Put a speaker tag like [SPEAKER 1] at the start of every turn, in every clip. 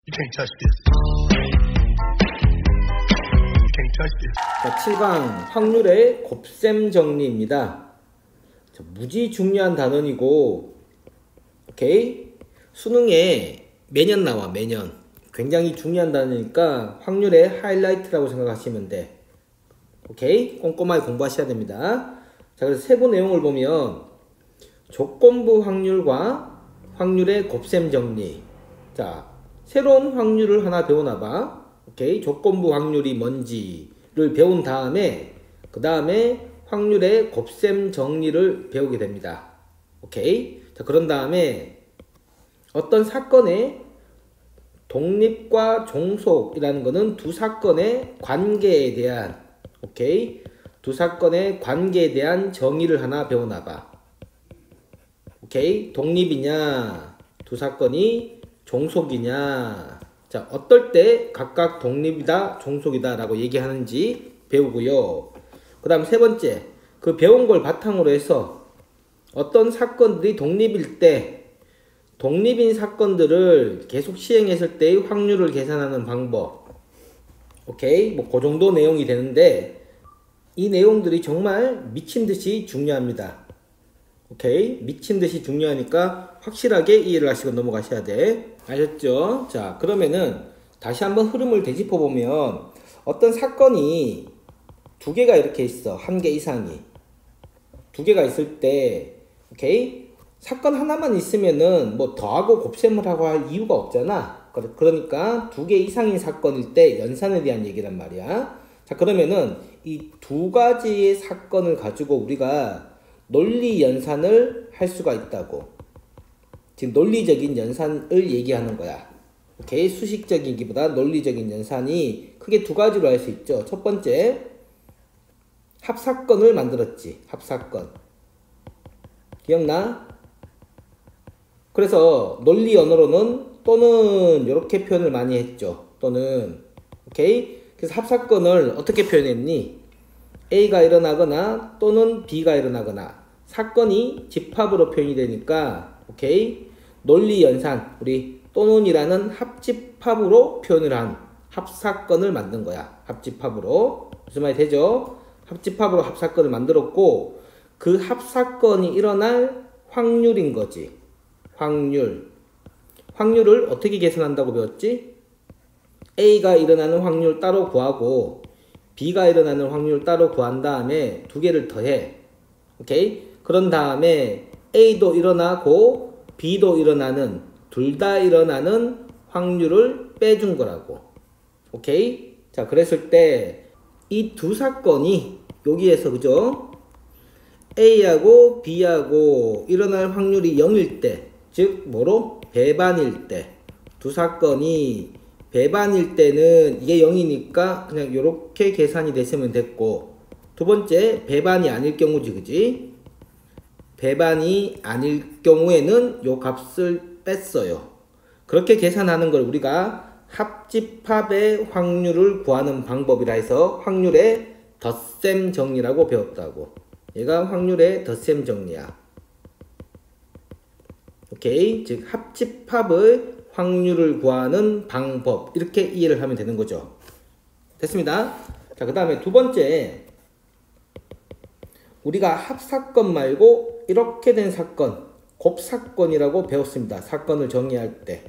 [SPEAKER 1] You can't touch this. You can't touch this.
[SPEAKER 2] 자, 7강 확률의 곱셈 정리입니다. 자, 무지 중요한 단원이고, 오케이? 수능에 매년 나와, 매년. 굉장히 중요한 단어니까 확률의 하이라이트라고 생각하시면 돼. 오케이? 꼼꼼하게 공부하셔야 됩니다. 자, 그래서 세부 내용을 보면 조건부 확률과 확률의 곱셈 정리. 자, 새로운 확률을 하나 배우나봐. 오케이? 조건부 확률이 뭔지를 배운 다음에 그 다음에 확률의 곱셈 정리를 배우게 됩니다. 오케이? 자, 그런 다음에 어떤 사건의 독립과 종속이라는 것은 두 사건의 관계에 대한, 오케이? 두 사건의 관계에 대한 정의를 하나 배우나봐. 오케이? 독립이냐, 두 사건이 종속이냐. 자, 어떨 때 각각 독립이다, 종속이다 라고 얘기하는지 배우고요. 그 다음 세 번째, 그 배운 걸 바탕으로 해서 어떤 사건들이 독립일 때 독립인 사건들을 계속 시행했을 때의 확률을 계산하는 방법. 오케이? 뭐 그 정도 내용이 되는데 이 내용들이 정말 미친듯이 중요합니다. 오케이? 미친듯이 중요하니까 확실하게 이해를 하시고 넘어가셔야 돼. 아셨죠? 자, 그러면은 다시 한번 흐름을 되짚어 보면 어떤 사건이 두 개가 이렇게 있어. 한 개 이상이. 두 개가 있을 때, 오케이? 사건 하나만 있으면은 뭐 더하고 곱셈을 하고 할 이유가 없잖아. 그러니까 두 개 이상인 사건일 때 연산에 대한 얘기란 말이야. 자, 그러면은 이 두 가지의 사건을 가지고 우리가 논리 연산을 할 수가 있다고. 지금 논리적인 연산을 얘기하는 거야. 오케이? 수식적이기보다 논리적인 연산이 크게 두 가지로 할 수 있죠. 첫 번째, 합사건을 만들었지. 합사건. 기억나? 그래서 논리 언어로는 또는 이렇게 표현을 많이 했죠. 또는. 오케이? 그래서 합사건을 어떻게 표현했니? A가 일어나거나 또는 B가 일어나거나 사건이 집합으로 표현이 되니까, 오케이? 논리 연산, 우리 또는이라는 합집합으로 표현을 한 합사건을 만든 거야. 합집합으로. 무슨 말이 되죠? 합집합으로 합사건을 만들었고 그 합사건이 일어날 확률인 거지. 확률. 확률을 어떻게 계산한다고 배웠지? A가 일어나는 확률 따로 구하고 B가 일어나는 확률 따로 구한 다음에 두 개를 더해. 오케이? 그런 다음에 A도 일어나고 B도 일어나는, 둘 다 일어나는 확률을 빼준 거라고. 오케이? 자, 그랬을 때 이 두 사건이 여기에서, 그죠? A하고 B하고 일어날 확률이 0일 때, 즉 뭐로? 배반일 때. 두 사건이 배반일 때는 이게 0이니까 그냥 이렇게 계산이 됐으면 됐고, 두 번째, 배반이 아닐 경우지, 그지? 배반이 아닐 경우에는 요 값을 뺐어요. 그렇게 계산하는 걸 우리가 합집합의 확률을 구하는 방법이라 해서 확률의 덧셈 정리라고 배웠다고. 얘가 확률의 덧셈 정리야. 오케이? 즉 합집합의 확률을 구하는 방법, 이렇게 이해를 하면 되는 거죠. 됐습니다. 자, 그 다음에 두 번째, 우리가 합사건 말고 이렇게 된 사건, 곱사건이라고 배웠습니다. 사건을 정의할 때.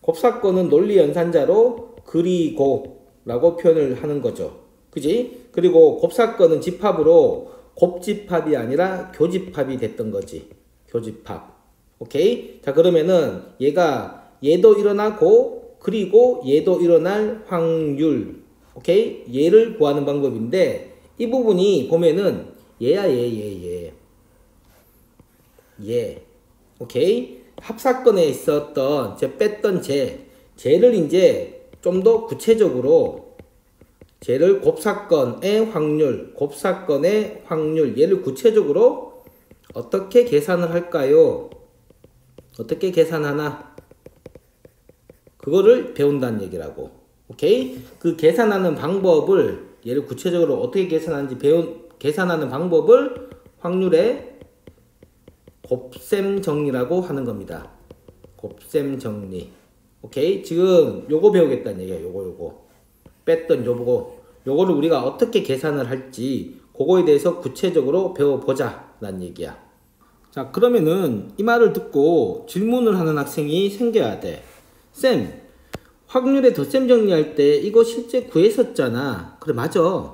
[SPEAKER 2] 곱사건은 논리 연산자로 그리고 라고 표현을 하는 거죠. 그지? 그리고 곱사건은 집합으로 곱집합이 아니라 교집합이 됐던 거지. 교집합. 오케이? 자, 그러면은 얘도 일어나고 그리고 얘도 일어날 확률. 오케이? 얘를 구하는 방법인데 이 부분이 보면은 얘야, 얘. 오케이? 합사건에 있었던 뺐던 쟤를 이제 좀 더 구체적으로 쟤를 곱사건의 확률, 곱사건의 확률, 얘를 구체적으로 어떻게 계산을 할까요? 어떻게 계산하나? 그거를 배운다는 얘기라고. 오케이? 그 계산하는 방법을, 얘를 구체적으로 어떻게 계산하는지 계산하는 방법을 확률의 곱셈 정리라고 하는 겁니다. 곱셈 정리. 오케이? 지금 요거 배우겠다는 얘기야. 요거. 뺐던 요거를 우리가 어떻게 계산을 할지 그거에 대해서 구체적으로 배워보자 라는 얘기야. 자, 그러면은 이 말을 듣고 질문을 하는 학생이 생겨야 돼. 쌤, 확률의 덧셈 정리할 때 이거 실제 구했었잖아. 그래, 맞아.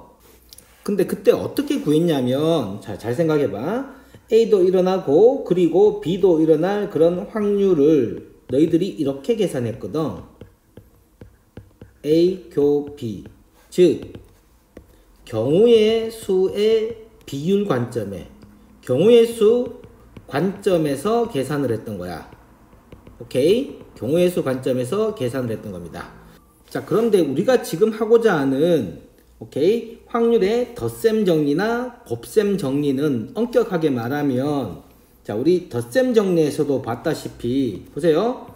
[SPEAKER 2] 근데 그때 어떻게 구했냐면, 자, 잘 생각해봐. A도 일어나고 그리고 B도 일어날 그런 확률을 너희들이 이렇게 계산했거든. A 교 B. 즉 경우의 수의 비율 관점에, 경우의 수 관점에서 계산을 했던 거야. 오케이? 경우의 수 관점에서 계산을 했던 겁니다. 자, 그런데 우리가 지금 하고자 하는 오케이? 확률의 덧셈 정리나 곱셈 정리는 엄격하게 말하면, 자, 우리 덧셈 정리에서도 봤다시피, 보세요.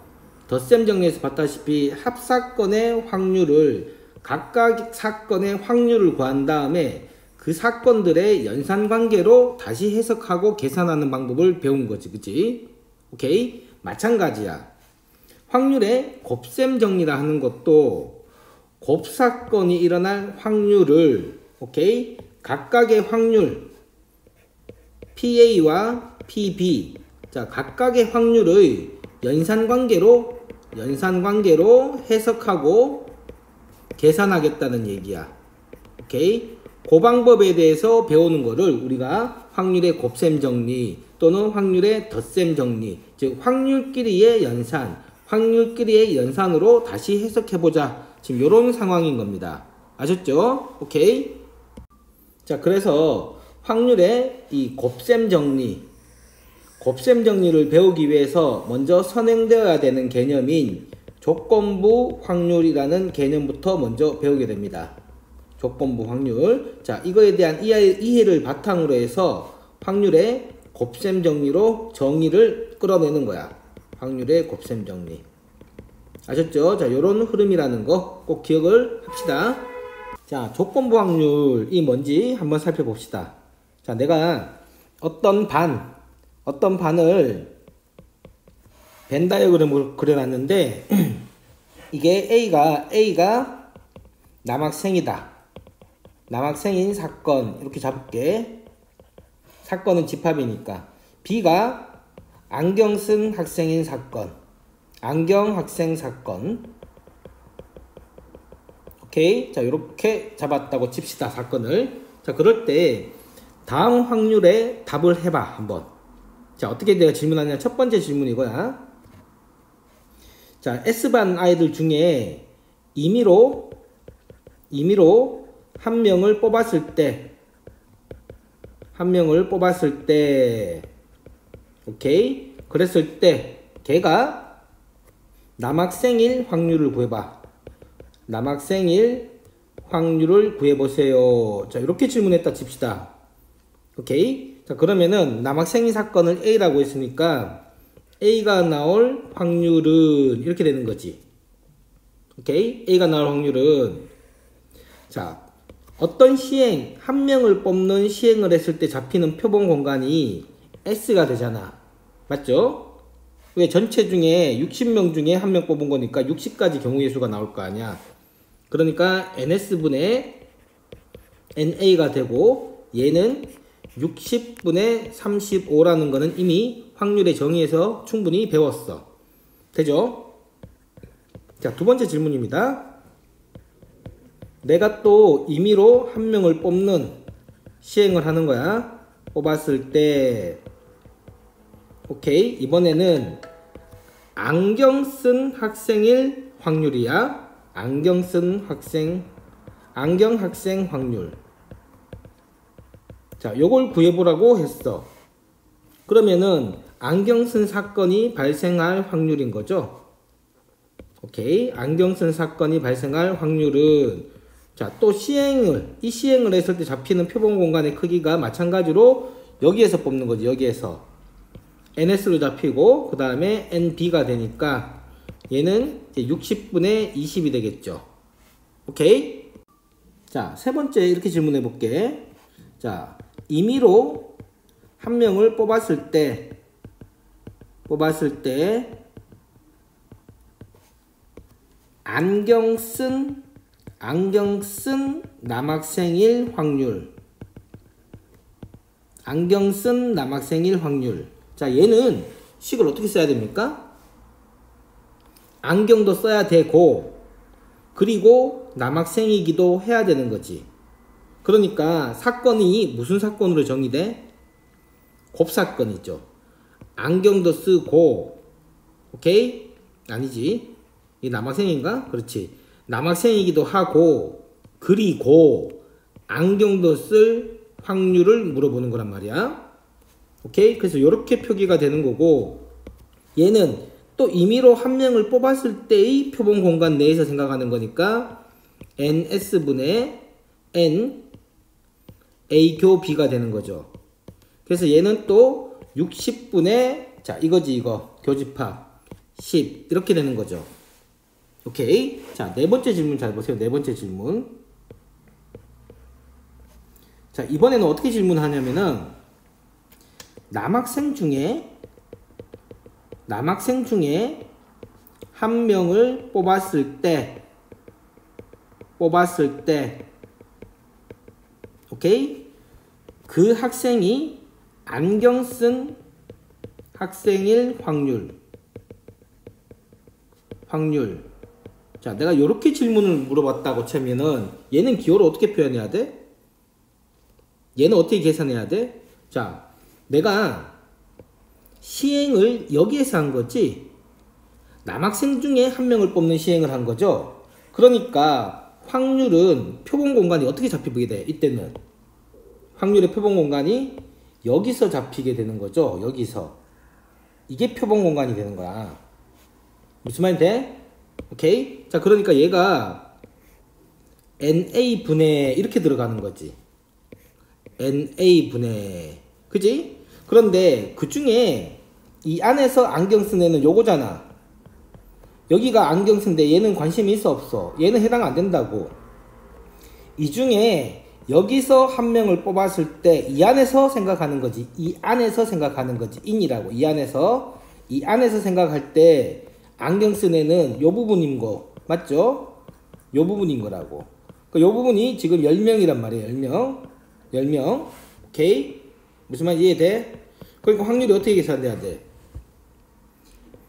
[SPEAKER 2] 덧셈 정리에서 봤다시피 합사건의 확률을, 각각 사건의 확률을 구한 다음에 그 사건들의 연산관계로 다시 해석하고 계산하는 방법을 배운 거지. 그치? 오케이? 마찬가지야. 확률의 곱셈 정리라 하는 것도 곱사건이 일어날 확률을, 오케이? 각각의 확률 PA와 PB, 자, 각각의 확률의 연산관계로 해석하고 계산하겠다는 얘기야. 오케이? 그 방법에 대해서 배우는 거를 우리가 확률의 곱셈 정리 또는 확률의 덧셈 정리, 즉 확률끼리의 연산, 확률끼리의 연산으로 다시 해석해보자. 지금 이런 상황인 겁니다. 아셨죠? 오케이? 자, 그래서 확률의 이 곱셈 정리를 배우기 위해서 먼저 선행되어야 되는 개념인 조건부 확률이라는 개념부터 먼저 배우게 됩니다. 조건부 확률. 자, 이거에 대한 이해를 바탕으로 해서 확률의 곱셈 정리로 정의를 끌어내는 거야. 확률의 곱셈 정리. 아셨죠? 자, 요런 흐름이라는 거 꼭 기억을 합시다. 자, 조건부 확률이 뭔지 한번 살펴봅시다. 자, 내가 어떤 반을 벤 다이어그램으로 그려놨는데 이게 A가 남학생이다. 남학생인 사건 이렇게 잡을게. 사건은 집합이니까. B가 안경 쓴 학생인 사건. 안경 학생 사건. 오케이. 자, 이렇게 잡았다고 칩시다. 사건을. 자, 그럴 때 다음 확률에 답을 해봐. 한번. 자, 어떻게 내가 질문하냐. 첫 번째 질문 이거야. 자, S반 아이들 중에 임의로 한 명을 뽑았을 때 오케이? 그랬을 때 걔가 남학생일 확률을 구해봐. 남학생일 확률을 구해보세요. 자, 이렇게 질문했다 칩시다. 오케이? 자, 그러면은 남학생인 사건을 A라고 했으니까 A가 나올 확률은 이렇게 되는 거지. 오케이? A가 나올 확률은, 자, 어떤 한 명을 뽑는 시행을 했을 때 잡히는 표본 공간이 S가 되잖아. 맞죠? 왜 전체 중에 60명 중에 한 명 뽑은 거니까 60가지 경우의 수가 나올 거 아니야. 그러니까 NS분의 NA가 되고 얘는 60분의 35라는 거는 이미 확률의 정의에서 충분히 배웠어. 되죠? 자, 두 번째 질문입니다. 내가 또 임의로 한 명을 뽑는 시행을 하는 거야. 뽑았을 때 오케이, 이번에는 안경 쓴 학생일 확률이야. 안경 학생 확률. 자, 요걸 구해보라고 했어. 그러면은 안경 쓴 사건이 발생할 확률인 거죠. 오케이, 안경 쓴 사건이 발생할 확률은, 자, 또 이 시행을 했을 때 잡히는 표본 공간의 크기가 마찬가지로 여기에서 뽑는 거지. 여기에서 NS로 잡히고 그 다음에 NB가 되니까 얘는 이제 60분의 20이 되겠죠. 오케이? 자, 세 번째 이렇게 질문해 볼게. 자, 임의로 한 명을 뽑았을 때 안경 쓴 남학생일 확률. 안경 쓴 남학생일 확률. 자, 얘는 식을 어떻게 써야 됩니까? 안경도 써야 되고, 그리고 남학생이기도 해야 되는 거지. 그러니까 사건이 무슨 사건으로 정의돼? 곱사건이죠. 안경도 쓰고, 오케이? 아니지. 이 남학생인가? 그렇지. 남학생이기도 하고, 그리고 안경도 쓸 확률을 물어보는 거란 말이야. 오케이? 그래서 이렇게 표기가 되는 거고, 얘는 또 임의로 한 명을 뽑았을 때의 표본 공간 내에서 생각하는 거니까 ns분의 n a교 b가 되는 거죠. 그래서 얘는 또 60분의 자 이거지 이거 교집합 10 이렇게 되는 거죠. 오케이. 자, 네 번째 질문 잘 보세요. 네 번째 질문. 자, 이번에는 어떻게 질문하냐면은 남학생 중에 한 명을 뽑았을 때 오케이? 그 학생이 안경 쓴 학생일 확률. 자, 내가 이렇게 질문을 물어봤다고 치면은 얘는 기호를 어떻게 표현해야 돼? 얘는 어떻게 계산해야 돼? 자, 내가 시행을 여기에서 한 거지 남학생 중에 한 명을 뽑는 시행을 한 거죠. 그러니까 확률은 표본 공간이 어떻게 잡히게 돼? 이때는 확률의 표본 공간이 여기서 잡히게 되는 거죠. 여기서 이게 표본 공간이 되는 거야. 무슨 말이 돼? 오케이? 자, 그러니까 얘가 NA분의 이렇게 들어가는 거지. NA분의 그지? 그런데 그 중에 이 안에서 안경 쓴 애는 요거잖아. 여기가 안경 쓴데 얘는 관심이 있어 없어? 얘는 해당 안 된다고. 이 중에 여기서 한 명을 뽑았을 때 이 안에서 생각하는 거지. 이 안에서 생각하는 거지. 인이라고. 이 안에서 생각할 때 안경 쓴 애는 요 부분인 거 맞죠? 요 부분인 거라고. 그러니까 요 부분이 지금 10명이란 말이에요. 10명. 오케이? 무슨 말인지 이해돼? 그러니까 확률이 어떻게 계산돼야 돼?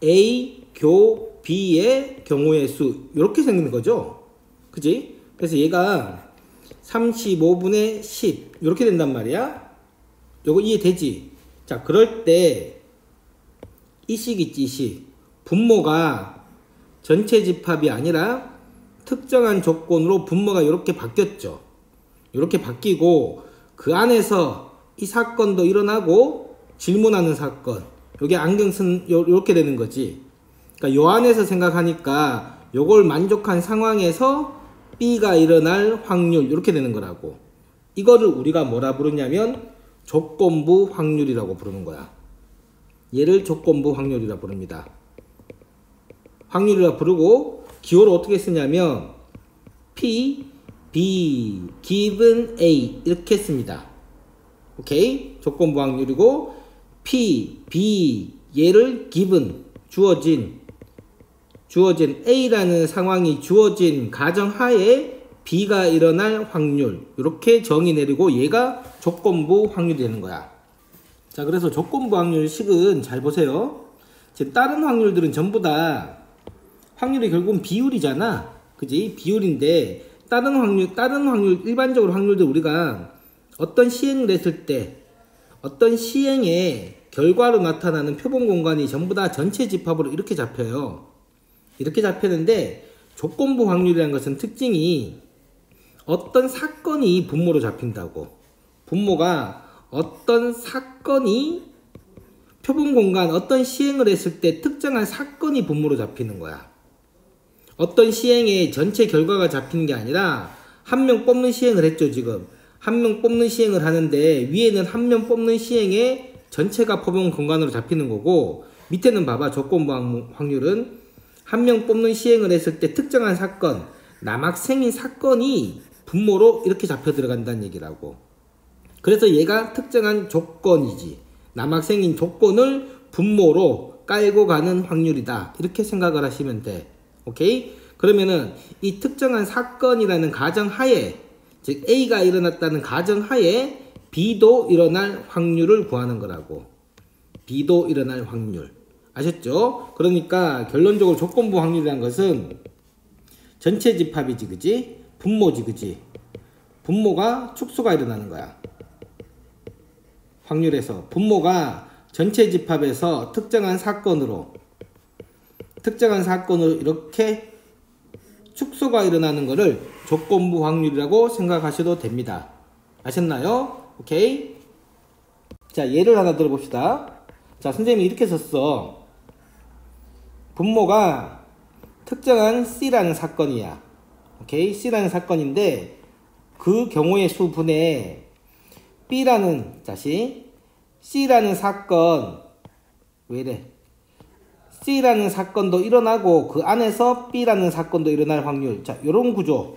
[SPEAKER 2] A 교 B의 경우의 수 이렇게 생기는 거죠. 그지? 그래서 얘가 35분의 10 이렇게 된단 말이야. 요거 이해되지? 자, 그럴 때 이 식 있지, 이 식. 분모가 전체 집합이 아니라 특정한 조건으로 분모가 이렇게 바뀌었죠. 이렇게 바뀌고 그 안에서 이 사건도 일어나고 질문하는 사건. 요게 안경 쓴 요렇게 되는 거지. 그러니까 요 안에서 생각하니까 요걸 만족한 상황에서 B가 일어날 확률 이렇게 되는 거라고. 이거를 우리가 뭐라 부르냐면 조건부 확률이라고 부르는 거야. 얘를 조건부 확률이라 부릅니다. 확률이라 부르고 기호를 어떻게 쓰냐면 P, B, given A 이렇게 씁니다. 오케이? 조건부 확률이고 P, B 얘를 given 주어진 A라는 상황이 주어진 가정하에 B가 일어날 확률 이렇게 정의 내리고 얘가 조건부 확률이 되는 거야. 자, 그래서 조건부 확률 식은 잘 보세요. 다른 확률들은 전부 다 확률이 결국은 비율이잖아. 그지? 비율인데 다른 확률 일반적으로 확률들 우리가 어떤 시행을 했을 때 어떤 시행의 결과로 나타나는 표본 공간이 전부 다 전체 집합으로 이렇게 잡혀요. 이렇게 잡히는데 조건부 확률이라는 것은 특징이 어떤 사건이 분모로 잡힌다고. 분모가 어떤 사건이 표본 공간 어떤 시행을 했을 때 특정한 사건이 분모로 잡히는 거야. 어떤 시행의 전체 결과가 잡히는 게 아니라 한 명 뽑는 시행을 했죠. 지금 한 명 뽑는 시행을 하는데 위에는 한 명 뽑는 시행의 전체가 표본 공간으로 잡히는 거고 밑에는 봐봐. 조건부 확률은 한 명 뽑는 시행을 했을 때 특정한 사건 남학생인 사건이 분모로 이렇게 잡혀 들어간다는 얘기라고. 그래서 얘가 특정한 조건이지. 남학생인 조건을 분모로 깔고 가는 확률이다. 이렇게 생각을 하시면 돼. 오케이? 그러면은 이 특정한 사건이라는 가정하에, 즉 A가 일어났다는 가정하에 B도 일어날 확률을 구하는 거라고. B도 일어날 확률. 아셨죠? 그러니까 결론적으로 조건부 확률이라는 것은 전체 집합이지, 그지? 분모지, 그지? 분모가 축소가 일어나는 거야. 확률에서 분모가 전체 집합에서 특정한 사건으로 이렇게 축소가 일어나는 것을 조건부 확률이라고 생각하셔도 됩니다. 아셨나요? 오케이? 자, 예를 하나 들어봅시다. 자, 선생님이 이렇게 썼어. 분모가 특정한 C라는 사건이야. 오케이? C라는 사건인데 그 경우의 수 분에 B라는, 다시 C라는 사건, 왜래? C라는 사건도 일어나고 그 안에서 B라는 사건도 일어날 확률. 자, 요런 구조.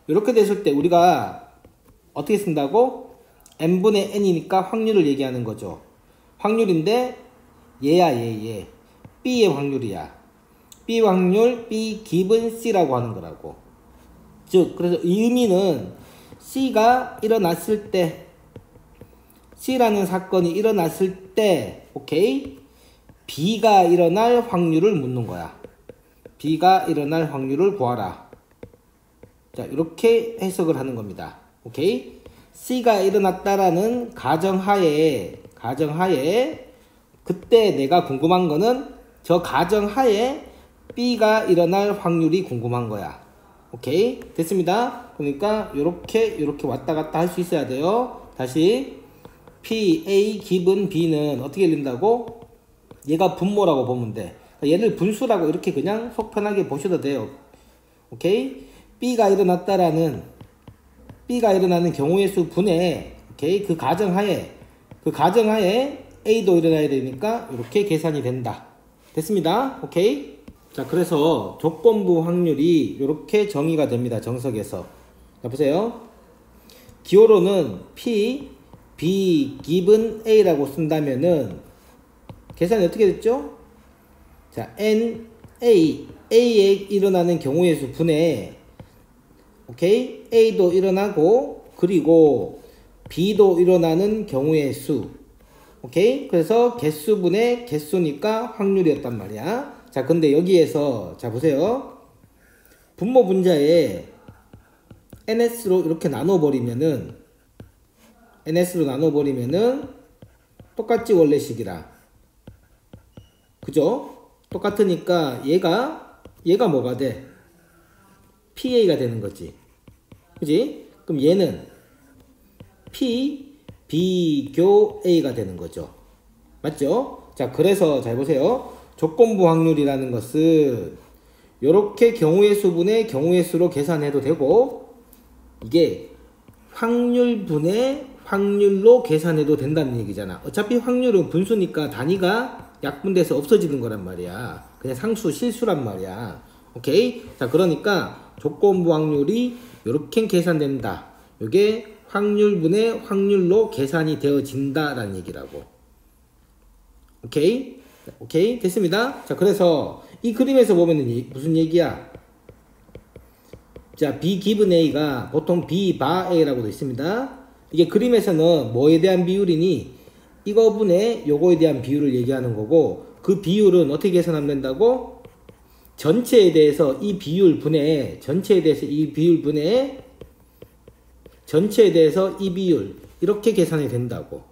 [SPEAKER 2] 이렇게 됐을 때 우리가 어떻게 쓴다고? n분의 n이니까 확률을 얘기하는 거죠. 확률인데 얘야, 얘. B의 확률이야. B 확률, B 기분 C라고 하는 거라고. 즉, 그래서 이 의미는 C가 일어났을 때, C라는 사건이 일어났을 때, 오케이? B가 일어날 확률을 묻는 거야. B가 일어날 확률을 구하라. 자, 이렇게 해석을 하는 겁니다. 오케이? C가 일어났다라는 가정하에 그때 내가 궁금한 거는 저 가정하에 B가 일어날 확률이 궁금한 거야. 오케이? 됐습니다. 그러니까 요렇게 왔다 갔다 할 수 있어야 돼요. 다시 P, A, 기분 B는 어떻게 읽는다고? 얘가 분모라고 보면 돼. 얘를 분수라고 이렇게 그냥 속 편하게 보셔도 돼요. 오케이? B가 일어나는 경우의 수 분해, 오케이? 그 가정하에 A도 일어나야 되니까 이렇게 계산이 된다. 됐습니다. 오케이? 자, 그래서 조건부 확률이 이렇게 정의가 됩니다. 정석에서. 자, 보세요. 기호로는 P, B, given A라고 쓴다면은 계산이 어떻게 됐죠? 자, N, A에 일어나는 경우의 수 분해, 오케이? A도 일어나고, 그리고 B도 일어나는 경우의 수. 오케이? 그래서 개수분의 개수니까 확률이었단 말이야. 자, 근데 여기에서, 자, 보세요. 분모 분자에 NS로 이렇게 나눠버리면은, 똑같지, 원래식이라. 그죠? 똑같으니까 얘가 뭐가 돼? PA가 되는 거지. 그지? 그럼 얘는 P, 비교 A가 되는 거죠. 맞죠? 자, 그래서 잘 보세요. 조건부 확률이라는 것은 요렇게 경우의 수분의 경우의 수로 계산해도 되고, 이게 확률분의 확률로 계산해도 된다는 얘기잖아. 어차피 확률은 분수니까 단위가 약분돼서 없어지는 거란 말이야. 그냥 상수, 실수란 말이야. 오케이? 자, 그러니까 조건부 확률이 요렇게 계산된다. 요게 확률분의 확률로 계산이 되어진다라는 얘기라고. 오케이? 오케이? 됐습니다. 자, 그래서 이 그림에서 보면은 무슨 얘기야? 자, B given A가 보통 B bar A라고 되어 있습니다. 이게 그림에서는 뭐에 대한 비율이니? 이거 분의 요거에 대한 비율을 얘기하는 거고, 그 비율은 어떻게 계산하면 된다고? 전체에 대해서 이 비율 분의 이렇게 계산이 된다고.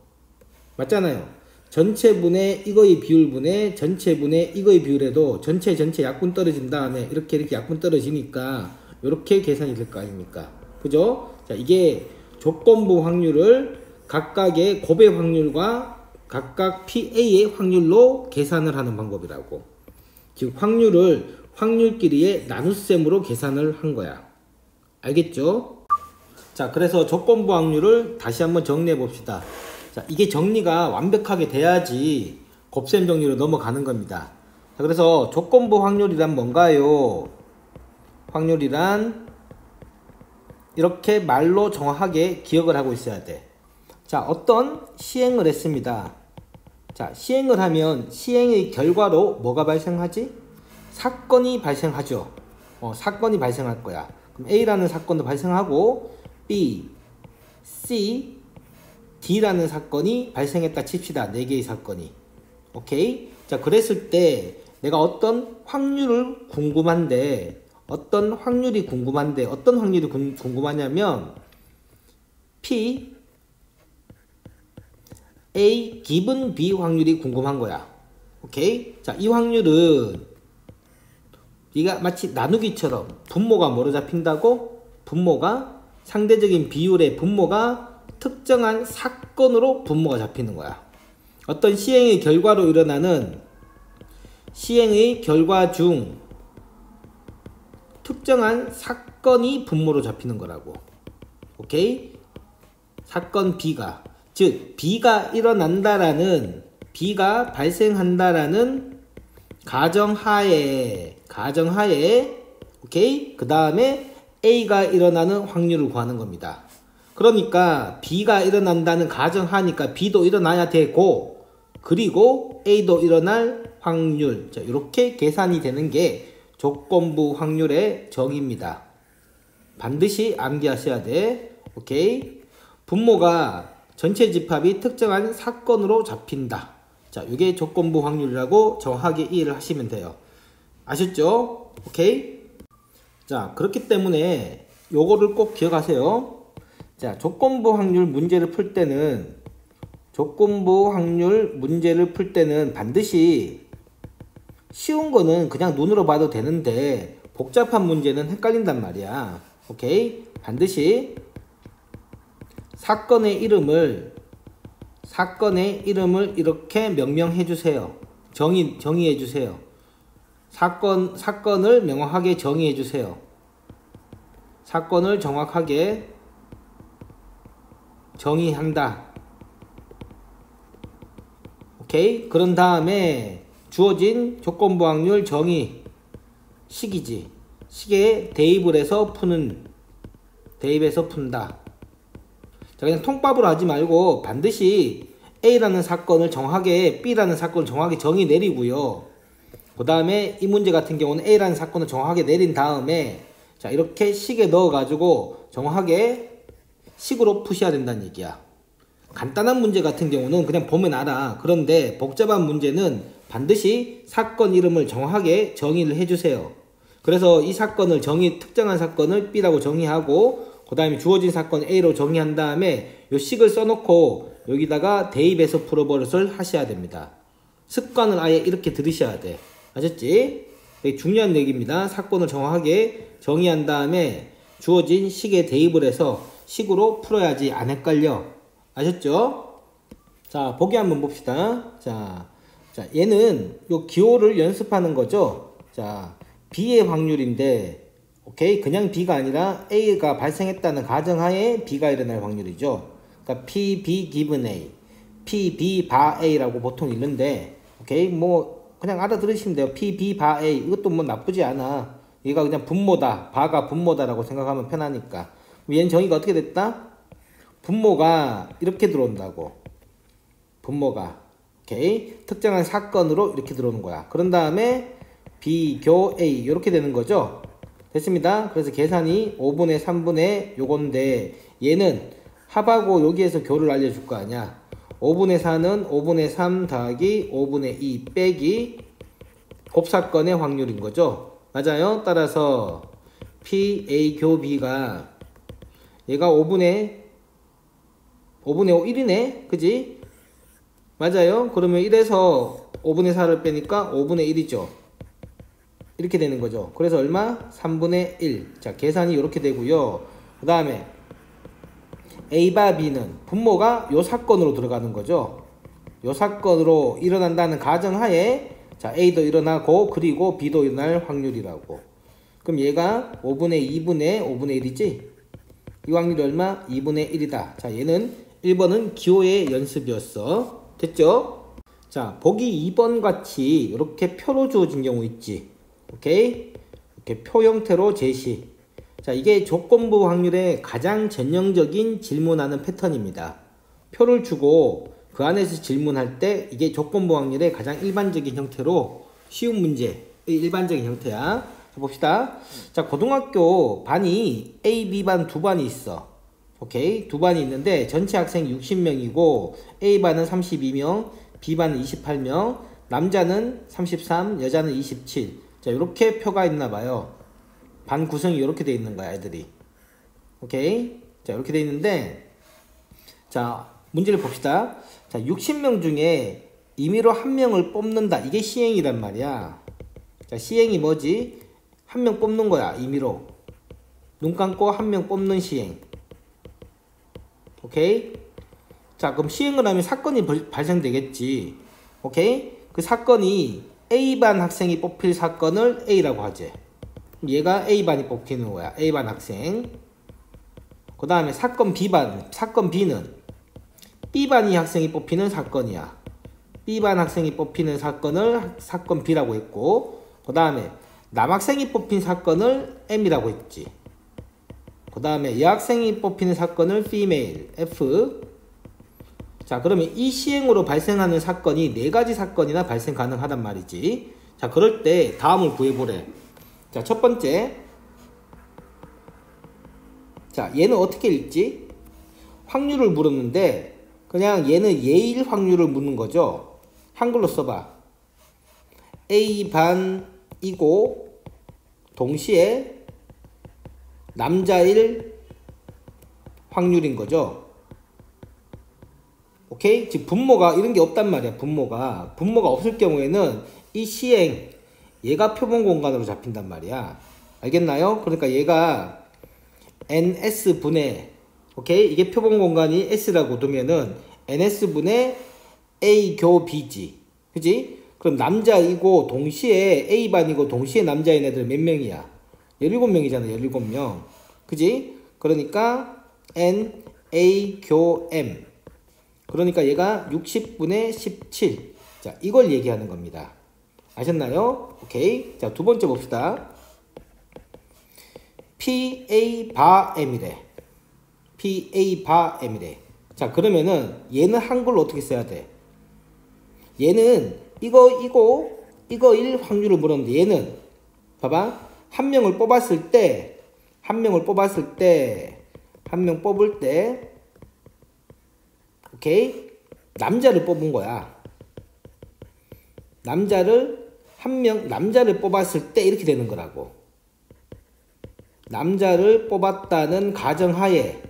[SPEAKER 2] 맞잖아요. 전체분의 이거의 비율분의 전체분의 이거의 비율에도 전체 약분 떨어진 다음에 이렇게 약분 떨어지니까 이렇게 계산이 될 거 아닙니까? 그죠? 자, 이게 조건부 확률을 각각의 곱의 확률과 각각 PA의 확률로 계산을 하는 방법이라고. 즉 확률을 확률끼리의 나눗셈으로 계산을 한 거야. 알겠죠? 자, 그래서 조건부 확률을 다시 한번 정리해 봅시다. 자, 이게 정리가 완벽하게 돼야지 곱셈 정리로 넘어가는 겁니다. 자, 그래서 조건부 확률이란 뭔가요? 확률이란 이렇게 말로 정확하게 기억을 하고 있어야 돼. 자, 어떤 시행을 했습니다. 자, 시행을 하면 시행의 결과로 뭐가 발생하지? 사건이 발생하죠. 사건이 발생할 거야. 그럼 A라는 사건도 발생하고 B, C, D라는 사건이 발생했다 칩시다. 4개의 사건이. 오케이? 자, 그랬을 때 내가 어떤 확률이 궁금한데 어떤 확률이 궁금하냐면 P, A 기분 B 확률이 궁금한 거야. 오케이? 자, 이 확률은 네가 마치 나누기처럼 분모가 뭐로 잡힌다고? 분모가 상대적인 비율의 분모가 특정한 사건으로 분모가 잡히는 거야. 어떤 시행의 결과로 일어나는 시행의 결과 중 특정한 사건이 분모로 잡히는 거라고. 오케이? 사건 B가, 즉 B가 일어난다라는, B가 발생한다라는 가정하에 오케이? 그 다음에 A가 일어나는 확률을 구하는 겁니다. 그러니까 B가 일어난다는 가정하니까 B도 일어나야 되고, 그리고 A도 일어날 확률. 자, 이렇게 계산이 되는 게 조건부 확률의 정의입니다. 반드시 암기하셔야 돼. 오케이? 분모가 전체 집합이 특정한 사건으로 잡힌다. 자, 이게 조건부 확률이라고 정확하게 이해를 하시면 돼요. 아셨죠? 오케이? 자, 그렇기 때문에 요거를 꼭 기억하세요. 자, 조건부 확률 문제를 풀 때는 반드시 쉬운 거는 그냥 눈으로 봐도 되는데 복잡한 문제는 헷갈린단 말이야. 오케이? 반드시 사건의 이름을 이렇게 명명해 주세요. 정의해 주세요. 사건을 명확하게 정의해 주세요. 사건을 정확하게 정의한다. 오케이? 그런 다음에 주어진 조건부 확률 정의 식이지. 식에 대입을 해서 푼다. 자, 그냥 통밥으로 하지 말고 반드시 A라는 사건을 정확하게, B라는 사건을 정확하게 정의 내리고요. 그 다음에 이 문제 같은 경우는 A라는 사건을 정확하게 내린 다음에 자, 이렇게 식에 넣어가지고 정확하게 식으로 푸셔야 된다는 얘기야. 간단한 문제 같은 경우는 그냥 보면 알아. 그런데 복잡한 문제는 반드시 사건 이름을 정확하게 정의를 해주세요. 그래서 이 사건을 특정한 사건을 B라고 정의하고 그 다음에 주어진 사건 A로 정의한 다음에 요 식을 써놓고 여기다가 대입해서 풀어버릇을 하셔야 됩니다. 습관을 아예 이렇게 들으셔야 돼. 아셨지? 되게 중요한 얘기입니다. 사건을 정확하게 정의한 다음에 주어진 식에 대입을 해서 식으로 풀어야지 안 헷갈려. 아셨죠? 자, 보기 한번 봅시다. 자, 얘는 요 기호를 연습하는 거죠. 자, B의 확률인데 오케이? 그냥 B가 아니라 A가 발생했다는 가정하에 B가 일어날 확률이죠. 그러니까 P, B given A, P, B 바 A라고 보통 읽는데, 오케이? 뭐 그냥 알아들으시면 돼요. P, B 바 A. 이것도 뭐 나쁘지 않아. 얘가 그냥 분모다. 바가 분모다라고 생각하면 편하니까. 얘는 정의가 어떻게 됐다? 분모가 이렇게 들어온다고. 분모가. 오케이? 특정한 사건으로 이렇게 들어오는 거야. 그런 다음에 비교 A 이렇게 되는 거죠. 됐습니다. 그래서 계산이 5분의 3분의 요건데 얘는 합하고 여기에서 교를 알려줄 거 아니야. 5분의 4는 5분의 3 더하기 5분의 2 빼기 곱사건의 확률인 거죠. 맞아요. 따라서 P, A, 교 B가 얘가 5분의 5 1이네. 그지? 맞아요. 그러면 1에서 5분의 4를 빼니까 5분의 1이죠. 이렇게 되는 거죠. 그래서 얼마? 3분의 1. 자, 계산이 이렇게 되고요. 그 다음에 A바 B는 분모가 요 사건으로 들어가는 거죠. 요 사건으로 일어난다는 가정하에 자, A도 일어나고 그리고 B도 일어날 확률이라고. 그럼 얘가 5분의 2분의 5분의 1이지? 이 확률이 얼마? 2분의 1이다. 자, 얘는 1번은 기호의 연습이었어. 됐죠? 자, 보기 2번 같이 이렇게 표로 주어진 경우 있지. 오케이? 이렇게 표 형태로 제시. 자, 이게 조건부 확률의 가장 전형적인 질문하는 패턴입니다. 표를 주고 그 안에서 질문할 때 이게 조건부 확률의 가장 일반적인 형태로 쉬운 문제의 일반적인 형태야. 봅시다. 자, 고등학교 반이 A, B반 두 반이 있어. 오케이. 두 반이 있는데 전체 학생이 60명이고 A반은 32명, B반은 28명, 남자는 33, 여자는 27. 자, 이렇게 표가 있나 봐요. 반 구성이 이렇게 돼 있는 거야, 애들이. 오케이. 자, 이렇게 돼 있는데, 자, 문제를 봅시다. 자, 60명 중에 임의로 한 명을 뽑는다. 이게 시행이란 말이야. 자, 시행이 뭐지? 한 명 뽑는 거야, 임의로. 눈 감고 한 명 뽑는 시행. 오케이? 자, 그럼 시행을 하면 사건이 발생되겠지. 오케이? 그 사건이 A반 학생이 뽑힐 사건을 A라고 하지. 얘가 A반이 뽑히는 거야. A반 학생. 그 다음에 사건 B반, 사건 B는 B반이 학생이 뽑히는 사건이야. B반 학생이 뽑히는 사건을 사건 B라고 했고, 그 다음에 남학생이 뽑힌 사건을 M이라고 했지. 그 다음에 여학생이 뽑히는 사건을 female, F. 자, 그러면 이 시행으로 발생하는 사건이 4가지 사건이나 발생 가능하단 말이지. 자, 그럴 때 다음을 구해보래. 자, 첫 번째. 자, 얘는 어떻게 읽지? 확률을 물었는데 그냥 얘는 예일 확률을 묻는 거죠. 한글로 써봐. A반이고 동시에 남자일 확률인 거죠. 오케이? 즉 분모가 이런 게 없단 말이야. 분모가 없을 경우에는 이 시행 얘가 표본 공간으로 잡힌단 말이야. 알겠나요? 그러니까 얘가 ns분의 오케이? 이게 표본 공간이 s라고 두면은 ns분의 a 교 b지. 그지? 그럼 남자이고 동시에 A반이고 동시에 남자인 애들 몇 명이야? 17명이잖아. 17명. 그지? 그러니까 N, A, 교, M. 그러니까 얘가 60분의 17. 자, 이걸 얘기하는 겁니다. 아셨나요? 오케이. 자, 두 번째 봅시다. P, A, 바, M이래. P, A, 바, M이래. 자, 그러면은 얘는 한글로 어떻게 써야 돼? 얘는 이거 1 확률을 물었는데 얘는 봐봐. 한 명을 뽑을 때 오케이? 남자를 뽑은 거야. 남자를 뽑았을 때 이렇게 되는 거라고. 남자를 뽑았다는 가정하에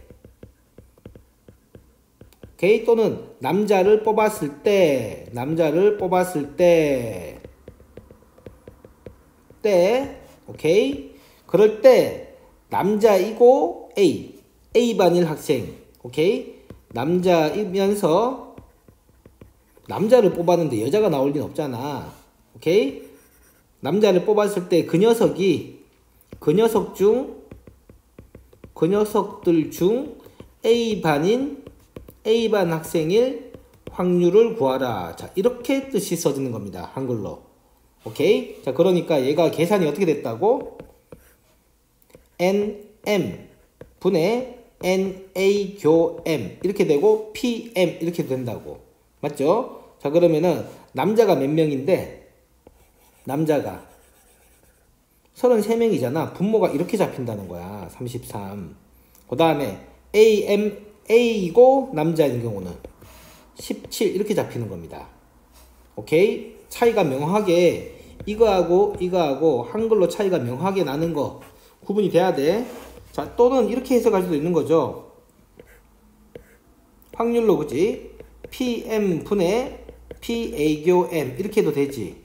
[SPEAKER 2] 오케이? 또는 남자를 뽑았을 때 오케이? 그럴 때 남자이고 A반일 학생 오케이? 남자이면서 남자를 뽑았는데 여자가 나올 리는 없잖아. 오케이? 남자를 뽑았을 때 그 녀석들 중 A반 학생일 확률을 구하라. 자, 이렇게 뜻이 써지는 겁니다. 한글로. 오케이? 자, 그러니까 얘가 계산이 어떻게 됐다고? NM 분의 NA 교 M 이렇게 되고 PM 이렇게 된다고. 맞죠? 자, 그러면은 남자가 몇 명인데 남자가 33명이잖아. 분모가 이렇게 잡힌다는 거야. 33. 그 다음에 A이고 남자인 경우는 17 이렇게 잡히는 겁니다. 오케이? 차이가 명확하게 이거하고 한글로 차이가 명확하게 나는 거 구분이 돼야 돼. 자, 또는 이렇게 해석할 수도 있는 거죠. 확률로 그지? PM 분의 PA교 M 이렇게 해도 되지.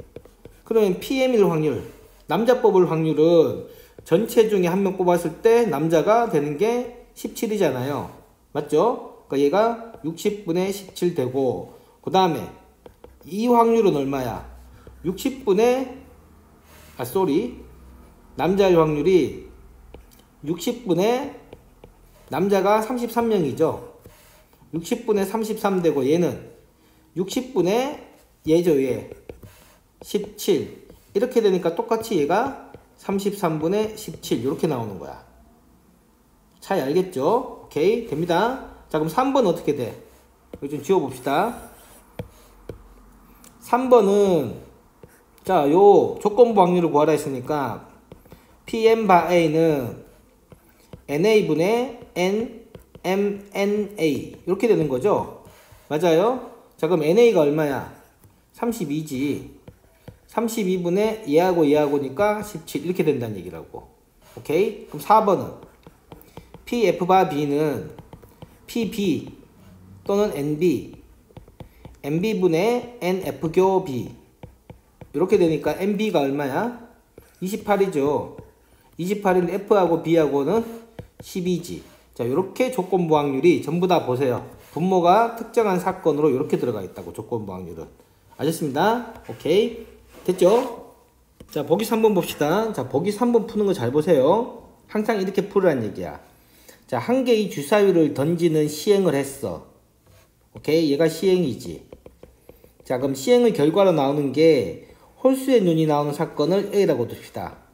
[SPEAKER 2] 그러면 PM일 확률, 남자 뽑을 확률은 전체 중에 한 명 뽑았을 때 남자가 되는 게 17이잖아요. 맞죠? 그러니까 얘가 60분의 17 되고, 그 다음에 이 확률은 얼마야? 60분의 남자의 확률이 60분의 남자가 33명이죠. 60분의 33 되고 얘는 60분의 얘죠. 얘 17 이렇게 되니까 똑같이 얘가 33분의 17 이렇게 나오는 거야. 차이 알겠죠? 오케이 됩니다. 자, 그럼 3번 어떻게 돼? 여기 좀 지워봅시다. 3번은 자, 요 조건부 확률을 구하라 했으니까 Pn 바 A는 NA분의 NMNA 이렇게 되는 거죠. 맞아요? 자, 그럼 NA가 얼마야? 32지. 32분의 얘하고 얘하고니까 17 이렇게 된다는 얘기라고. 오케이? 그럼 4번은 PF 바 B는 PB 또는 NB NB분의 NF교 B 이렇게 되니까 NB가 얼마야? 28이죠. 28인 F하고 B하고는 12지. 자, 이렇게 조건부 확률이 전부 다 보세요. 분모가 특정한 사건으로 이렇게 들어가 있다고, 조건부 확률은. 아셨습니다? 오케이. 됐죠? 자, 보기 3번 봅시다. 자, 보기 3번 푸는 거 잘 보세요. 항상 이렇게 풀으란 얘기야. 자, 한 개의 주사위를 던지는 시행을 했어. 오케이? 얘가 시행이지. 자, 그럼 시행의 결과로 나오는 게 홀수의 눈이 나오는 사건을 A라고 둡시다.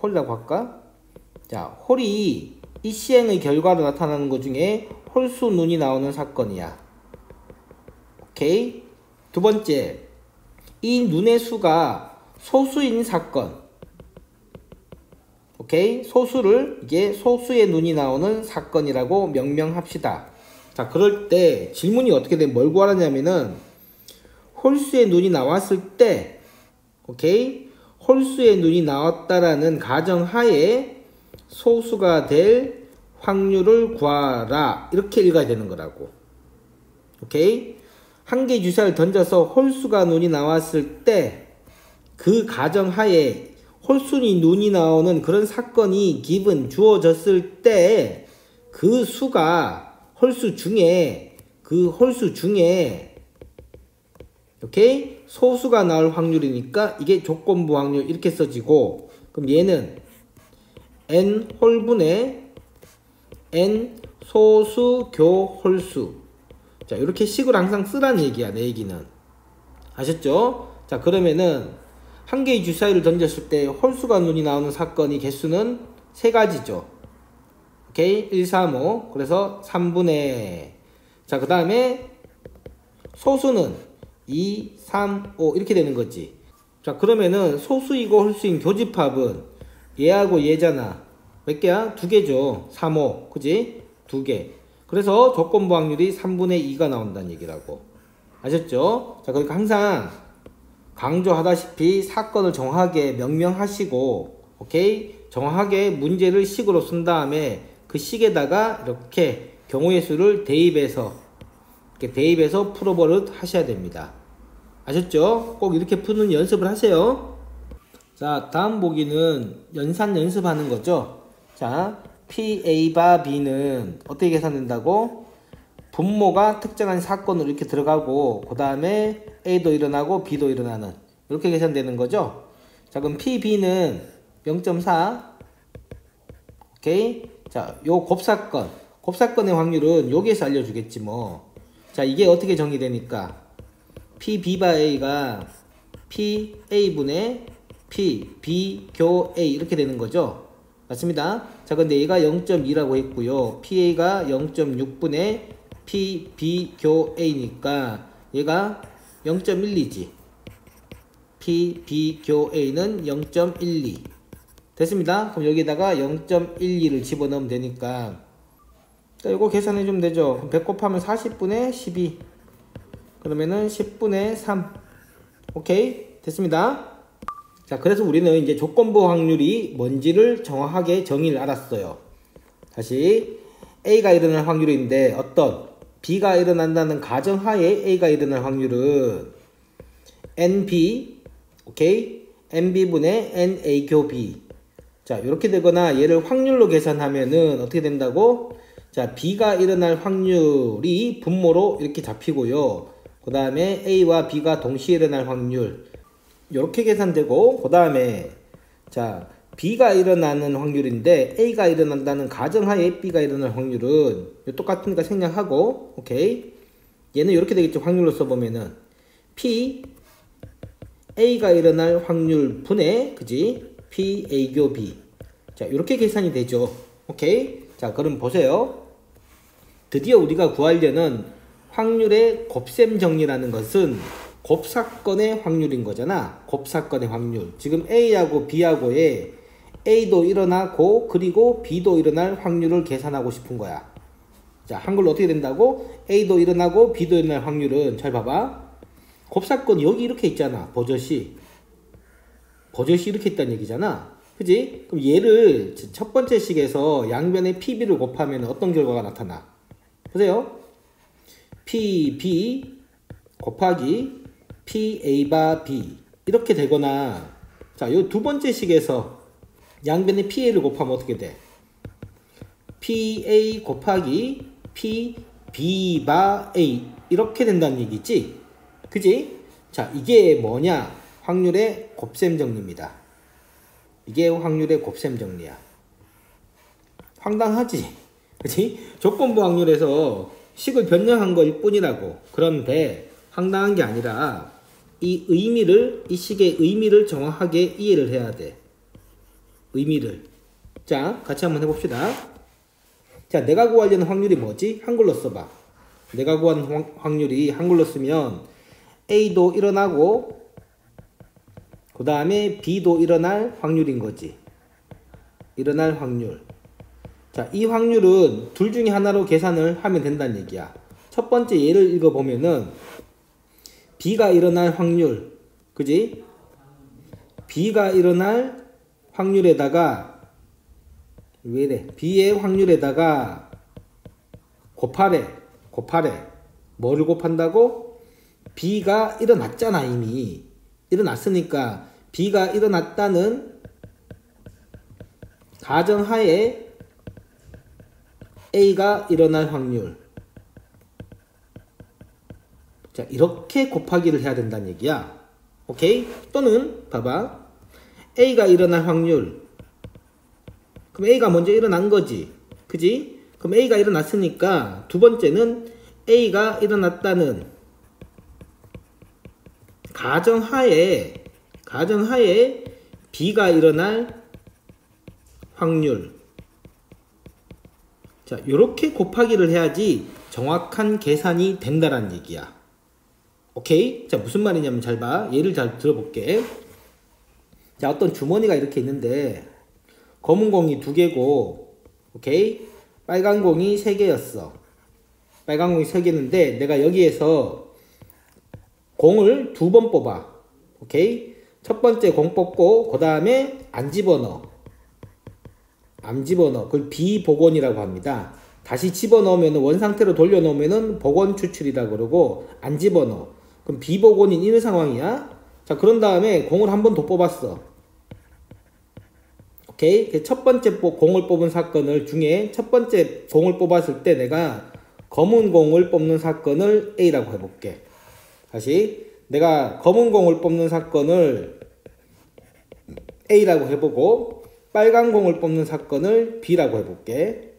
[SPEAKER 2] 홀이라고 할까? 자, 홀이 이 시행의 결과로 나타나는 것 중에 홀수 눈이 나오는 사건이야. 오케이? 두 번째, 이 눈의 수가 소수인 사건. 오케이? 소수를 이게 소수의 눈이 나오는 사건이라고 명명합시다. 자, 그럴 때 질문이 어떻게 되면 뭘 구하라냐면은 홀수의 눈이 나왔을 때, 오케이? 홀수의 눈이 나왔다라는 가정하에 소수가 될 확률을 구하라. 이렇게 읽어야 되는 거라고. 오케이? 한 개의 주사를 던져서 홀수가 눈이 나왔을 때 그 가정하에 홀수니 눈이 나오는 그런 사건이 기분 주어졌을 때 그 수가 홀수 중에 오케이? 소수가 나올 확률이니까 이게 조건부 확률 이렇게 써지고, 그럼 얘는 n 홀분의 n 소수교 홀수. 자, 이렇게 식으로 항상 쓰라는 얘기야, 내 얘기는. 아셨죠? 자, 그러면은 한 개의 주사위를 던졌을 때 홀수가 눈이 나오는 사건이 개수는 세 가지죠. 오케이? 1, 3, 5. 그래서 3분의. 자, 그 다음에 소수는 2, 3, 5 이렇게 되는 거지. 자, 그러면은 소수이고 홀수인 교집합은 얘하고 얘잖아. 몇 개야? 두 개죠. 3, 5. 그지? 두 개. 그래서 조건부 확률이 3분의 2가 나온다는 얘기라고. 아셨죠? 자, 그러니까 항상 강조하다시피 사건을 정확하게 명명하시고, 오케이? 정확하게 문제를 식으로 쓴 다음에 그 식에다가 이렇게 경우의 수를 대입해서 풀어버릇 하셔야 됩니다. 아셨죠? 꼭 이렇게 푸는 연습을 하세요. 자, 다음 보기는 연산 연습하는 거죠. 자, PA 바 B는 어떻게 계산된다고? 분모가 특정한 사건으로 이렇게 들어가고, 그 다음에 A도 일어나고 B도 일어나는, 이렇게 계산되는 거죠. 자, 그럼 PB는 0.4. 오케이? 자, 요 곱사건의 확률은 여기에서 알려주겠지 뭐. 자, 이게 어떻게 정의되니까 PB 바 A가 PA분의 PB 교 A 이렇게 되는 거죠. 맞습니다. 자, 근데 얘가 0.2라고 했고요. PA가 0.6분의 PB 교 A니까 얘가 0.12지. PB 교 A는 0.12. 됐습니다. 그럼 여기다가 0.12를 집어넣으면 되니까, 자, 이거 계산해 주면 되죠. 그럼 100 곱하면 40분의 12. 그러면은 10분의 3. 오케이? 됐습니다. 자, 그래서 우리는 이제 조건부 확률이 뭔지를 정확하게 정의를 알았어요. 다시 A가 일어날 확률인데 어떤 B가 일어난다는 가정하에 A가 일어날 확률은 NB, 오케이? NB분의 NA 교 B. 자, 이렇게 되거나 얘를 확률로 계산하면은 어떻게 된다고? 자, B가 일어날 확률이 분모로 이렇게 잡히고요. 그 다음에 A와 B가 동시에 일어날 확률 이렇게 계산되고, 그 다음에 자, B가 일어나는 확률인데 A가 일어난다는 가정하에 B가 일어날 확률은 똑같으니까 생략하고, 오케이? 얘는 이렇게 되겠죠. 확률로 써보면은 P A가 일어날 확률 분의, 그지? P A 교 B. 자, 이렇게 계산이 되죠. 오케이? 자, 그럼 보세요. 드디어 우리가 구하려는 확률의 곱셈 정리라는 것은 곱사건의 확률인 거잖아. 곱사건의 확률. 지금 A하고 B하고의 A도 일어나고 그리고 B도 일어날 확률을 계산하고 싶은 거야. 자, 한글로 어떻게 된다고? A도 일어나고 B도 일어날 확률은, 잘 봐봐. 곱사건이 여기 이렇게 있잖아. 버젓이 이렇게 있다는 얘기잖아. 그지? 그럼 얘를 첫 번째 식에서 양변의 PB를 곱하면 어떤 결과가 나타나? 보세요. PB 곱하기 PA 바 B 이렇게 되거나, 자, 요 두 번째 식에서 양변의 PA를 곱하면 어떻게 돼? PA 곱하기 PB 바 A 이렇게 된다는 얘기지? 그지? 자, 이게 뭐냐? 확률의 곱셈 정리입니다. 이게 확률의 곱셈 정리야. 황당하지? 그치? 조건부 확률에서 식을 변형한 거일 뿐이라고. 그런데 황당한 게 아니라 이 식의 의미를 정확하게 이해를 해야 돼. 의미를. 자, 같이 한번 해봅시다. 자, 내가 구하려는 확률이 뭐지? 한글로 써봐. 내가 구하는 확률이 한글로 쓰면 A도 일어나고 그 다음에 B도 일어날 확률인 거지. 일어날 확률. 자, 이 확률은 둘 중에 하나로 계산을 하면 된다는 얘기야. 첫 번째 예를 읽어보면은 B가 일어날 확률, 그지? B가 일어날 확률에다가 왜 이래? B의 확률에다가 곱하래. 뭐를 곱한다고? B가 일어났잖아. 이미 일어났으니까 B가 일어났다는 가정하에 A가 일어날 확률. 자, 이렇게 곱하기를 해야 된다는 얘기야. 오케이? 또는 봐봐. A가 일어날 확률. 그럼 A가 먼저 일어난 거지. 그지? 그럼 A가 일어났으니까 두 번째는 A가 일어났다는 가정하에 B가 일어날 확률. 자, 요렇게 곱하기를 해야지 정확한 계산이 된다라는 얘기야. 오케이? 자, 무슨 말이냐면 잘 봐. 예를 잘 들어볼게. 자, 어떤 주머니가 이렇게 있는데 검은 공이 2개고, 오케이? 빨간 공이 3개였어. 빨간 공이 3개인데 내가 여기에서 공을 2번 뽑아. 오케이? 첫 번째 공 뽑고 그 다음에 안 집어넣어. 그걸 비복원이라고 합니다. 다시 집어넣으면 원상태로 돌려놓으면 복원 추출이라고 그러고, 안 집어넣어. 그럼 비복원인 이런 상황이야. 자, 그런 다음에 공을 한 번 더 뽑았어. 오케이? 첫 번째 공을 뽑은 사건을 중에 첫 번째 공을 뽑았을 때 내가 검은 공을 뽑는 사건을 A라고 해볼게. 다시 내가 검은 공을 뽑는 사건을 A라고 해보고 빨간 공을 뽑는 사건을 B라고 해볼게.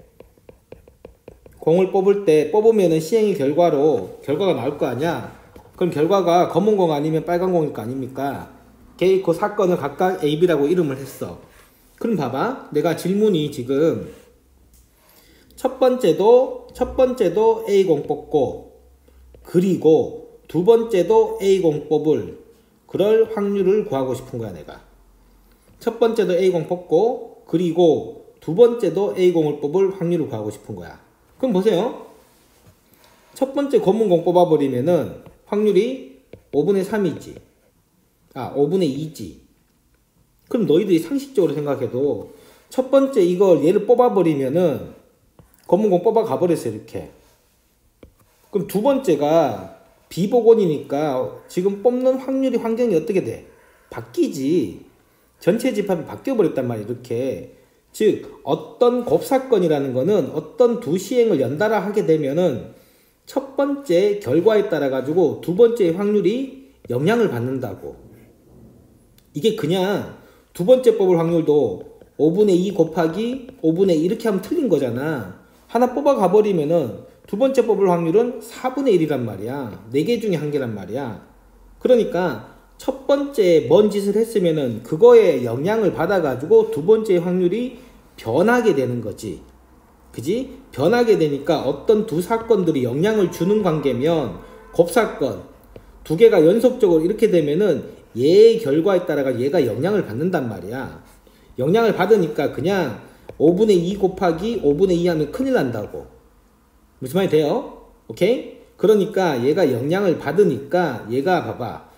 [SPEAKER 2] 공을 뽑으면은 시행의 결과로 결과가 나올 거 아니야. 그럼 결과가 검은 공 아니면 빨간 공일 거 아닙니까? 그 사건을 각각 A, B라고 이름을 했어. 그럼 봐봐. 내가 질문이 지금 첫 번째도 A공 뽑고 그리고 두 번째도 A공 뽑을 그럴 확률을 구하고 싶은 거야. 내가 첫 번째도 A공 뽑고 그리고 두 번째도 A공을 뽑을 확률을 구하고 싶은 거야. 그럼 보세요. 첫 번째 검은 공 뽑아버리면은 확률이 5분의 3이지. 5분의 2지. 그럼 너희들이 상식적으로 생각해도 첫 번째 이걸 얘를 뽑아버리면은 검은 공 뽑아 가버렸어. 이렇게. 그럼 두 번째가 비복원이니까 지금 뽑는 확률이 환경이 어떻게 돼? 바뀌지. 전체 집합이 바뀌어버렸단 말이야. 이렇게. 즉 어떤 곱사건이라는 거는 어떤 두 시행을 연달아 하게 되면은 첫 번째 결과에 따라 가지고 두 번째의 확률이 영향을 받는다고. 이게 그냥 두 번째 뽑을 확률도 5분의 2 곱하기 5분의 2 이렇게 하면 틀린 거잖아. 하나 뽑아 가버리면은 두 번째 뽑을 확률은 4분의 1이란 말이야. 4개 중에 1개란 말이야. 그러니까 첫 번째 뭔 짓을 했으면은 그거에 영향을 받아가지고 두 번째 확률이 변하게 되는 거지. 그지? 변하게 되니까 어떤 두 사건들이 영향을 주는 관계면 곱사건 두 개가 연속적으로 이렇게 되면은 얘의 결과에 따라가 얘가 영향을 받는단 말이야. 영향을 받으니까 그냥 5분의 2 곱하기 5분의 2 하면 큰일 난다고. 무슨 말이 돼요? 오케이? 그러니까 얘가 영향을 받으니까 얘가 봐봐.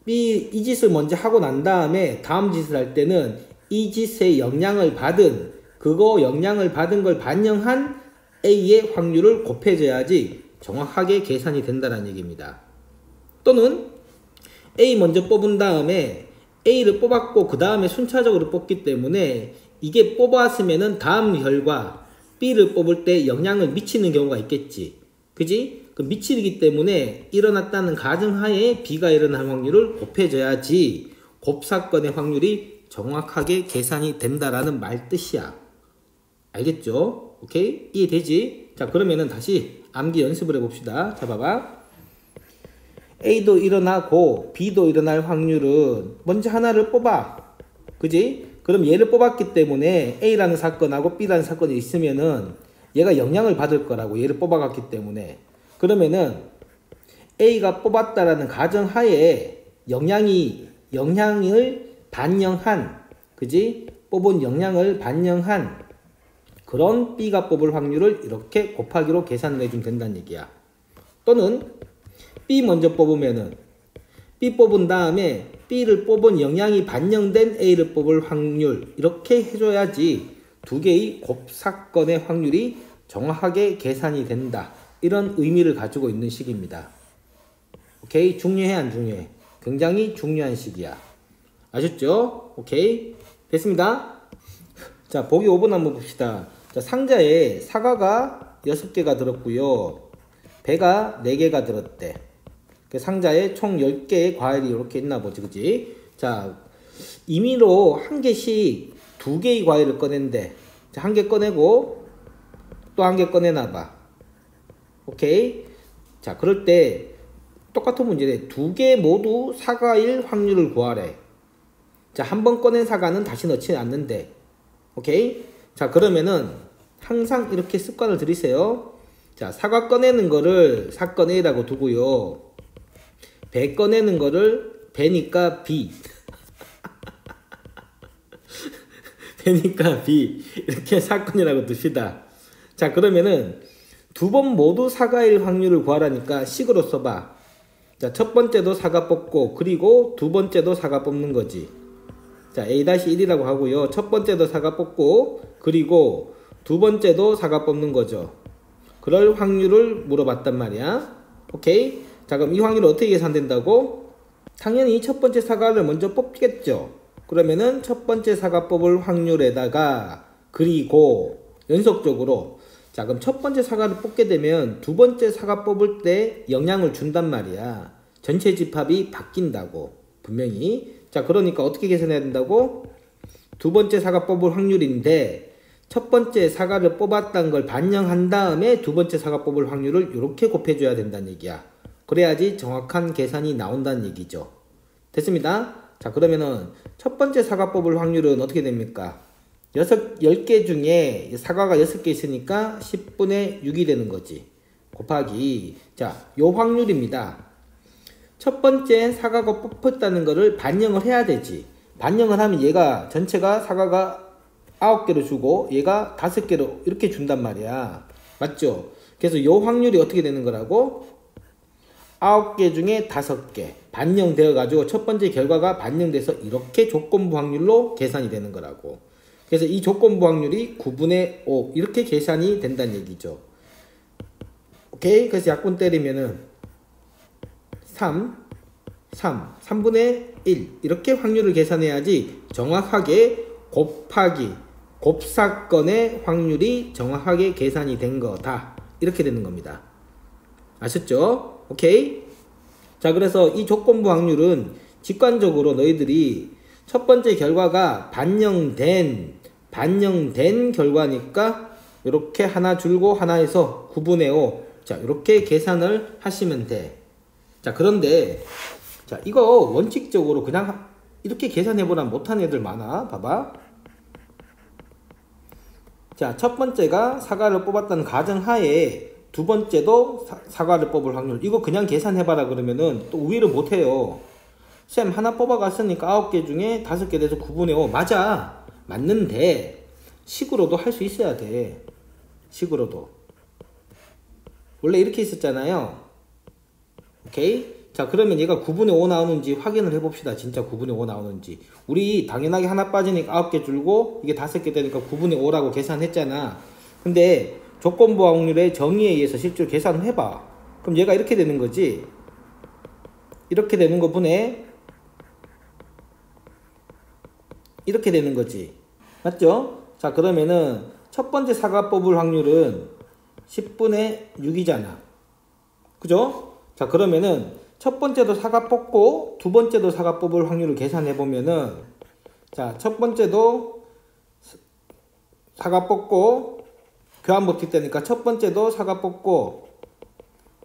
[SPEAKER 2] 이 짓을 먼저 하고 난 다음에 다음 짓을 할 때는 이 짓에 영향을 받은 영향을 받은 걸 반영한 A의 확률을 곱해줘야지 정확하게 계산이 된다는 얘기입니다. 또는 A 먼저 뽑은 다음에 A를 뽑았고 그 다음에 순차적으로 뽑기 때문에 이게 뽑았으면은 다음 결과 B를 뽑을 때 영향을 미치는 경우가 있겠지. 그지? 그 미치기 때문에 일어났다는 가정하에 B가 일어날 확률을 곱해줘야지 곱사건의 확률이 정확하게 계산이 된다라는 말 뜻이야. 알겠죠? 오케이? 이해되지? 자, 그러면은 다시 암기 연습을 해봅시다. 자, 봐봐. A도 일어나고 B도 일어날 확률은 먼저 하나를 뽑아. 그지? 그럼 얘를 뽑았기 때문에 A라는 사건하고 B라는 사건이 있으면은 얘가 영향을 받을 거라고, 얘를 뽑아갔기 때문에. 그러면은 A가 뽑았다라는 가정하에 영향을 반영한, 그지? 뽑은 영향을 반영한 그런 B가 뽑을 확률을 이렇게 곱하기로 계산을 해주면 된다는 얘기야. 또는 B 먼저 뽑으면은 B 뽑은 다음에 B를 뽑은 영향이 반영된 A를 뽑을 확률 이렇게 해줘야지 두 개의 곱사건의 확률이 정확하게 계산이 된다. 이런 의미를 가지고 있는 식입니다. 오케이? 중요해 안 중요해? 굉장히 중요한 식이야. 아셨죠? 오케이? 됐습니다. 자, 보기 5번 한번 봅시다. 자, 상자에 사과가 6개가 들었고요. 배가 4개가 들었대. 그 상자에 총 10개의 과일이 이렇게 있나 보지, 그지? 자, 임의로 한 개씩 2개의 과일을 꺼낸대. 자, 한 개 꺼내고 또 한 개 꺼내놔봐. 오케이? 자, 그럴 때 똑같은 문제래. 2개 모두 사과일 확률을 구하래. 자, 한 번 꺼낸 사과는 다시 넣지 않는데. 오케이? 자, 그러면은 항상 이렇게 습관을 들이세요. 자, 사과 꺼내는 거를 사건 A라고 두고요. 배 꺼내는 거를 배니까 B. 배니까 B. 이렇게 사건이라고 둡시다. 자, 그러면은 두 번 모두 사과일 확률을 구하라니까 식으로 써봐. 자, 첫 번째도 사과 뽑고 그리고 두 번째도 사과 뽑는 거지. 자, A-1이라고 하고요. 첫 번째도 사과 뽑고 그리고 두 번째도 사과 뽑는 거죠. 그럴 확률을 물어봤단 말이야. 오케이? 자, 그럼 이 확률은 어떻게 계산된다고? 당연히 첫 번째 사과를 먼저 뽑겠죠. 그러면은 첫 번째 사과 뽑을 확률에다가 그리고 연속적으로, 자, 그럼 첫 번째 사과를 뽑게 되면 두 번째 사과 뽑을 때 영향을 준단 말이야. 전체 집합이 바뀐다고, 분명히. 자, 그러니까 어떻게 계산해야 된다고? 두 번째 사과 뽑을 확률인데 첫 번째 사과를 뽑았다는 걸 반영한 다음에 두 번째 사과 뽑을 확률을 이렇게 곱해줘야 된다는 얘기야. 그래야지 정확한 계산이 나온다는 얘기죠. 됐습니다. 자, 그러면은 첫 번째 사과 뽑을 확률은 어떻게 됩니까? 10개 중에 사과가 6개 있으니까 10분의 6이 되는 거지. 곱하기, 자, 요 확률입니다. 첫 번째 사과가 뽑혔다는 거를 반영을 해야 되지. 반영을 하면 얘가 전체가 사과가 9개로 주고 얘가 5개로 이렇게 준단 말이야. 맞죠? 그래서 요 확률이 어떻게 되는 거라고? 9개 중에 5개 반영되어 가지고 첫 번째 결과가 반영돼서 이렇게 조건부 확률로 계산이 되는 거라고. 그래서 이 조건부 확률이 9분의 5 이렇게 계산이 된다는 얘기죠. 오케이? 그래서 약분 때리면은 3분의 1 이렇게 확률을 계산해야지 정확하게 곱하기 곱사건의 확률이 정확하게 계산이 된 거다. 이렇게 되는 겁니다. 아셨죠? 오케이? 자, 그래서 이 조건부 확률은 직관적으로 너희들이 첫 번째 결과가 반영된 결과니까 이렇게 하나 줄고 하나에서 9분의 5 자, 이렇게 계산을 하시면 돼. 자, 그런데 자, 이거 원칙적으로 그냥 이렇게 계산해보라 못한 애들 많아. 봐봐. 자, 첫 번째가 사과를 뽑았다는 가정하에 두 번째도 사과를 뽑을 확률. 이거 그냥 계산해봐라 그러면은 또 우위를 못해요. 쌤 하나 뽑아갔으니까 9개 중에 5개 돼서 9분의 5. 맞아. 맞는데 식으로도 할 수 있어야 돼. 식으로도. 원래 이렇게 있었잖아요. 오케이? 자, 그러면 얘가 9분의 5 나오는지 확인을 해봅시다. 진짜 9분의 5 나오는지. 우리 당연하게 하나 빠지니까 9개 줄고 이게 5개 되니까 9분의 5라고 계산했잖아. 근데 조건부 확률의 정의에 의해서 실제로 계산을 해봐. 그럼 얘가 이렇게 되는 거지. 이렇게 되는 거 분의 이렇게 되는 거지. 맞죠? 자, 그러면은 첫 번째 사과 뽑을 확률은 10분의 6이잖아. 그죠? 자, 그러면은 첫 번째도 사과 뽑고 두 번째도 사과 뽑을 확률을 계산해 보면은, 자, 첫 번째도 사과 뽑고 교환법칙 되니까 첫 번째도 사과 뽑고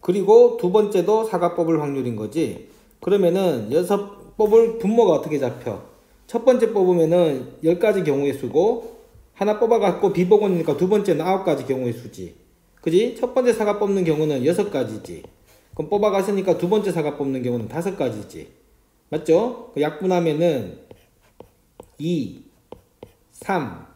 [SPEAKER 2] 그리고 두 번째도 사과 뽑을 확률인 거지. 그러면은 6 뽑을 분모가 어떻게 잡혀? 첫 번째 뽑으면은 10가지 경우의 수고, 하나 뽑아갖고 비복원이니까 두 번째는 9가지 경우의 수지. 그지? 첫 번째 사과 뽑는 경우는 6가지지. 그럼 뽑아갔으니까 두 번째 사과 뽑는 경우는 5가지지. 맞죠? 약분하면은 2, 3,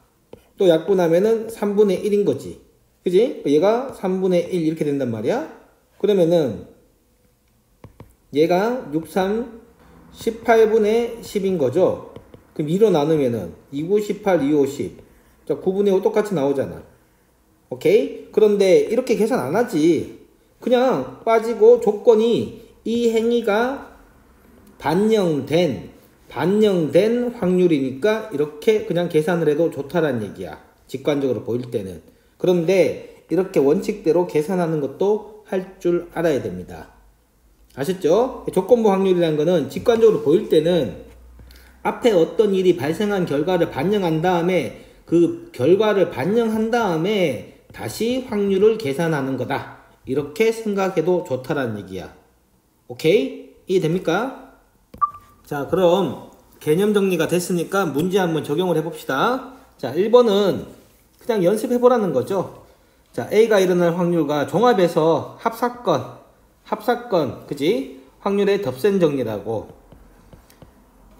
[SPEAKER 2] 또 약분하면은 3분의 1인 거지. 그지? 얘가 3분의 1 이렇게 된단 말이야. 그러면은 얘가 6, 3, 18분의 10인 거죠. 그럼 2로 나누면은 2, 9, 18, 2, 5, 10. 자, 9분의 5 똑같이 나오잖아. 오케이? 그런데 이렇게 계산 안 하지. 그냥 빠지고 조건이 이 행위가 반영된 확률이니까 이렇게 그냥 계산을 해도 좋다란 얘기야. 직관적으로 보일 때는. 그런데 이렇게 원칙대로 계산하는 것도 할 줄 알아야 됩니다. 아셨죠? 조건부 확률이라는 거는 직관적으로 보일 때는 앞에 어떤 일이 발생한 결과를 반영한 다음에 그 결과를 반영한 다음에 다시 확률을 계산하는 거다. 이렇게 생각해도 좋다라는 얘기야. 오케이? 이해됩니까? 자, 그럼 개념 정리가 됐으니까 문제 한번 적용을 해봅시다. 자, 1번은 그냥 연습해보라는 거죠. 자, A가 일어날 확률과 종합해서 합사건, 그지? 확률의 덧셈 정리라고.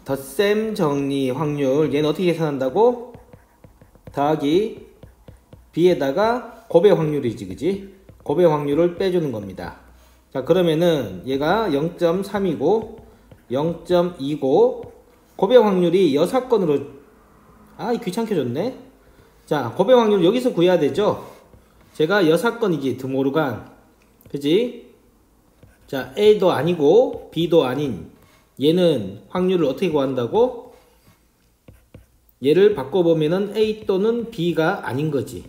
[SPEAKER 2] 덧셈 정리 확률, 얘는 어떻게 계산한다고? 더하기 B에다가 곱의 확률이지, 그지? 곱의 확률을 빼주는 겁니다. 자, 그러면은 얘가 0.3이고 0.2고 곱의 확률이 6건으로 귀찮게 줬네. 자, 곱의 확률 여기서 구해야 되죠. 제가 6건이지 드모르간, 그지? 자, A도 아니고 B도 아닌 얘는 확률을 어떻게 구한다고? 얘를 바꿔보면은 A 또는 B가 아닌 거지.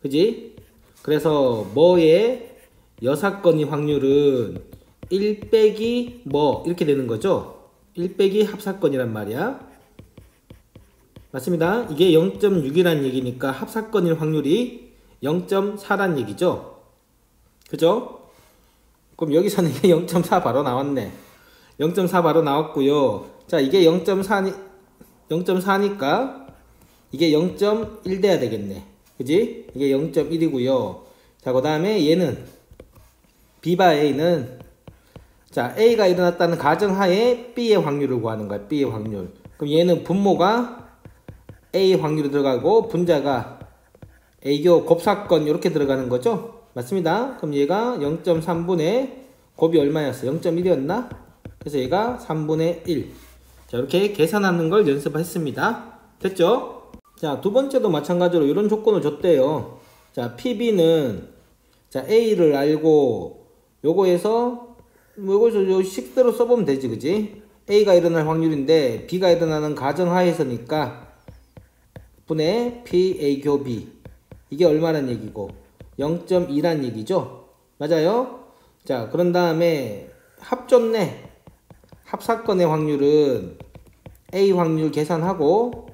[SPEAKER 2] 그지? 그래서 뭐의 6건의 확률은 1 빼기 뭐 이렇게 되는 거죠. 1 빼기 합사건이란 말이야. 맞습니다. 이게 0.6이란 얘기니까 합사건일 확률이 0.4란 얘기죠. 그죠? 그럼 여기서는 이게 0.4 바로 나왔네. 0.4 바로 나왔고요. 자, 이게 0.4니까 이게 0.1 돼야 되겠네. 그지? 이게 0.1이고요. 자, 그 다음에 얘는 B바 A는, 자, A가 일어났다는 가정하에 B의 확률을 구하는 거야. B의 확률. 그럼 얘는 분모가 A 확률이 들어가고 분자가 A교 곱사건 이렇게 들어가는 거죠. 맞습니다. 그럼 얘가 0.3분의 곱이 얼마였어? 0.1이었나? 그래서 얘가 3분의 1. 자, 이렇게 계산하는 걸 연습했습니다. 됐죠? 자, 두 번째도 마찬가지로 이런 조건을 줬대요. 자, PB는, 자, A를 알고 요거에서 요거에서 요 식대로 써보면 되지, 그지? A가 일어날 확률인데 B가 일어나는 가정하에서니까 분의 PA 교 B, 이게 얼마란 얘기고 0.2란 얘기죠. 맞아요? 자, 그런 다음에 합줬네. 합사건의 확률은 A 확률 계산하고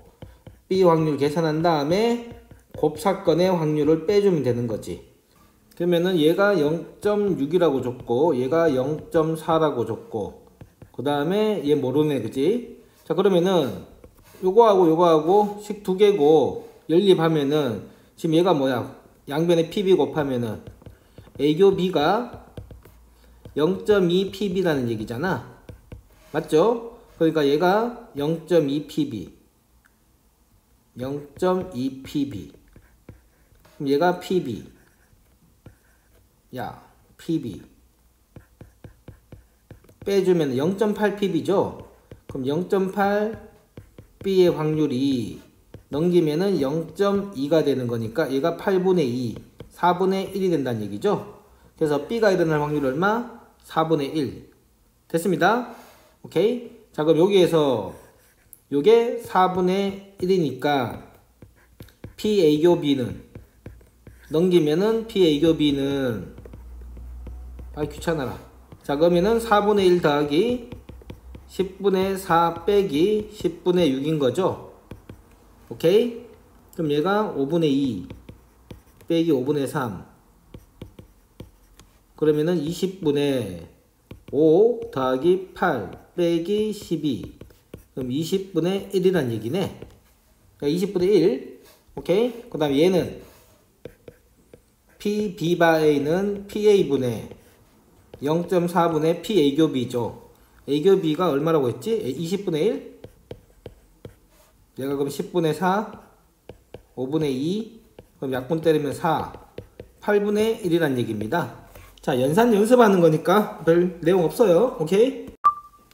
[SPEAKER 2] B 확률 계산한 다음에 곱사건의 확률을 빼주면 되는 거지. 그러면은 얘가 0.6이라고 줬고 얘가 0.4라고 줬고 그 다음에 얘 모르네, 그지? 자, 그러면은 요거하고 식 두 개고 연립하면은 지금 얘가 뭐야? 양변에 PB 곱하면은 A교 B가 0.2 PB라는 얘기잖아. 맞죠? 그러니까 얘가 0.2 PB. 0.2pb. 그럼 얘가 pb. 야, pb. 빼주면 0.8pb죠? 그럼 0.8b의 확률이 넘기면은 0.2가 되는 거니까 얘가 8분의 2, 4분의 1이 된다는 얘기죠? 그래서 b가 일어날 확률 얼마? 4분의 1. 됐습니다. 오케이? 자, 그럼 여기에서 요게 4분의 1이니까 P A 교 B는 넘기면은 P A 교 B는 귀찮아라. 자, 그러면은 4분의 1 더하기 10분의 4 빼기 10분의 6인 거죠. 오케이? 그럼 얘가 5분의 2 빼기 5분의 3. 그러면은 20분의 5 더하기 8 빼기 12. 그럼 20분의 1이란 얘기네. 그러니까 20분의 1. 오케이? 그 다음에 얘는 P 바 A는 PA분의 0.4분의 PA교 B죠. A교 B가 얼마라고 했지? 20분의 1? 얘가 그럼 10분의 4, 5분의 2, 그럼 약분 때리면 4, 8분의 1이란 얘기입니다. 자, 연산 연습하는 거니까 별 내용 없어요. 오케이?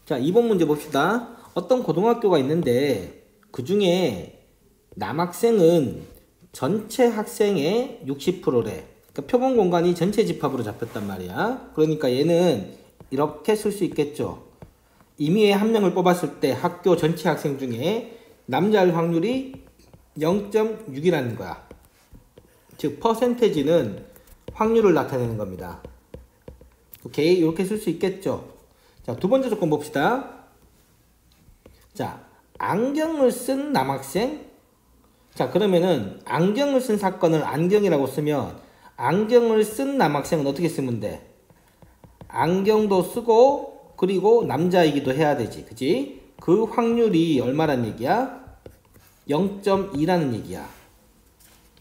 [SPEAKER 2] 자, 2번 문제 봅시다. 어떤 고등학교가 있는데 그 중에 남학생은 전체 학생의 60%래. 그러니까 표본 공간이 전체 집합으로 잡혔단 말이야. 그러니까 얘는 이렇게 쓸 수 있겠죠. 임의의 한 명을 뽑았을 때 학교 전체 학생 중에 남자일 확률이 0.6이라는 거야. 즉 퍼센테지는 확률을 나타내는 겁니다. 오케이? 이렇게 쓸 수 있겠죠. 자, 두 번째 조건 봅시다. 자, 안경을 쓴 남학생. 자, 그러면은 안경을 쓴 사건을 안경이라고 쓰면 안경을 쓴 남학생은 어떻게 쓰면 돼? 안경도 쓰고 그리고 남자이기도 해야 되지. 그치? 그 확률이 얼마란 얘기야? 0.2라는 얘기야.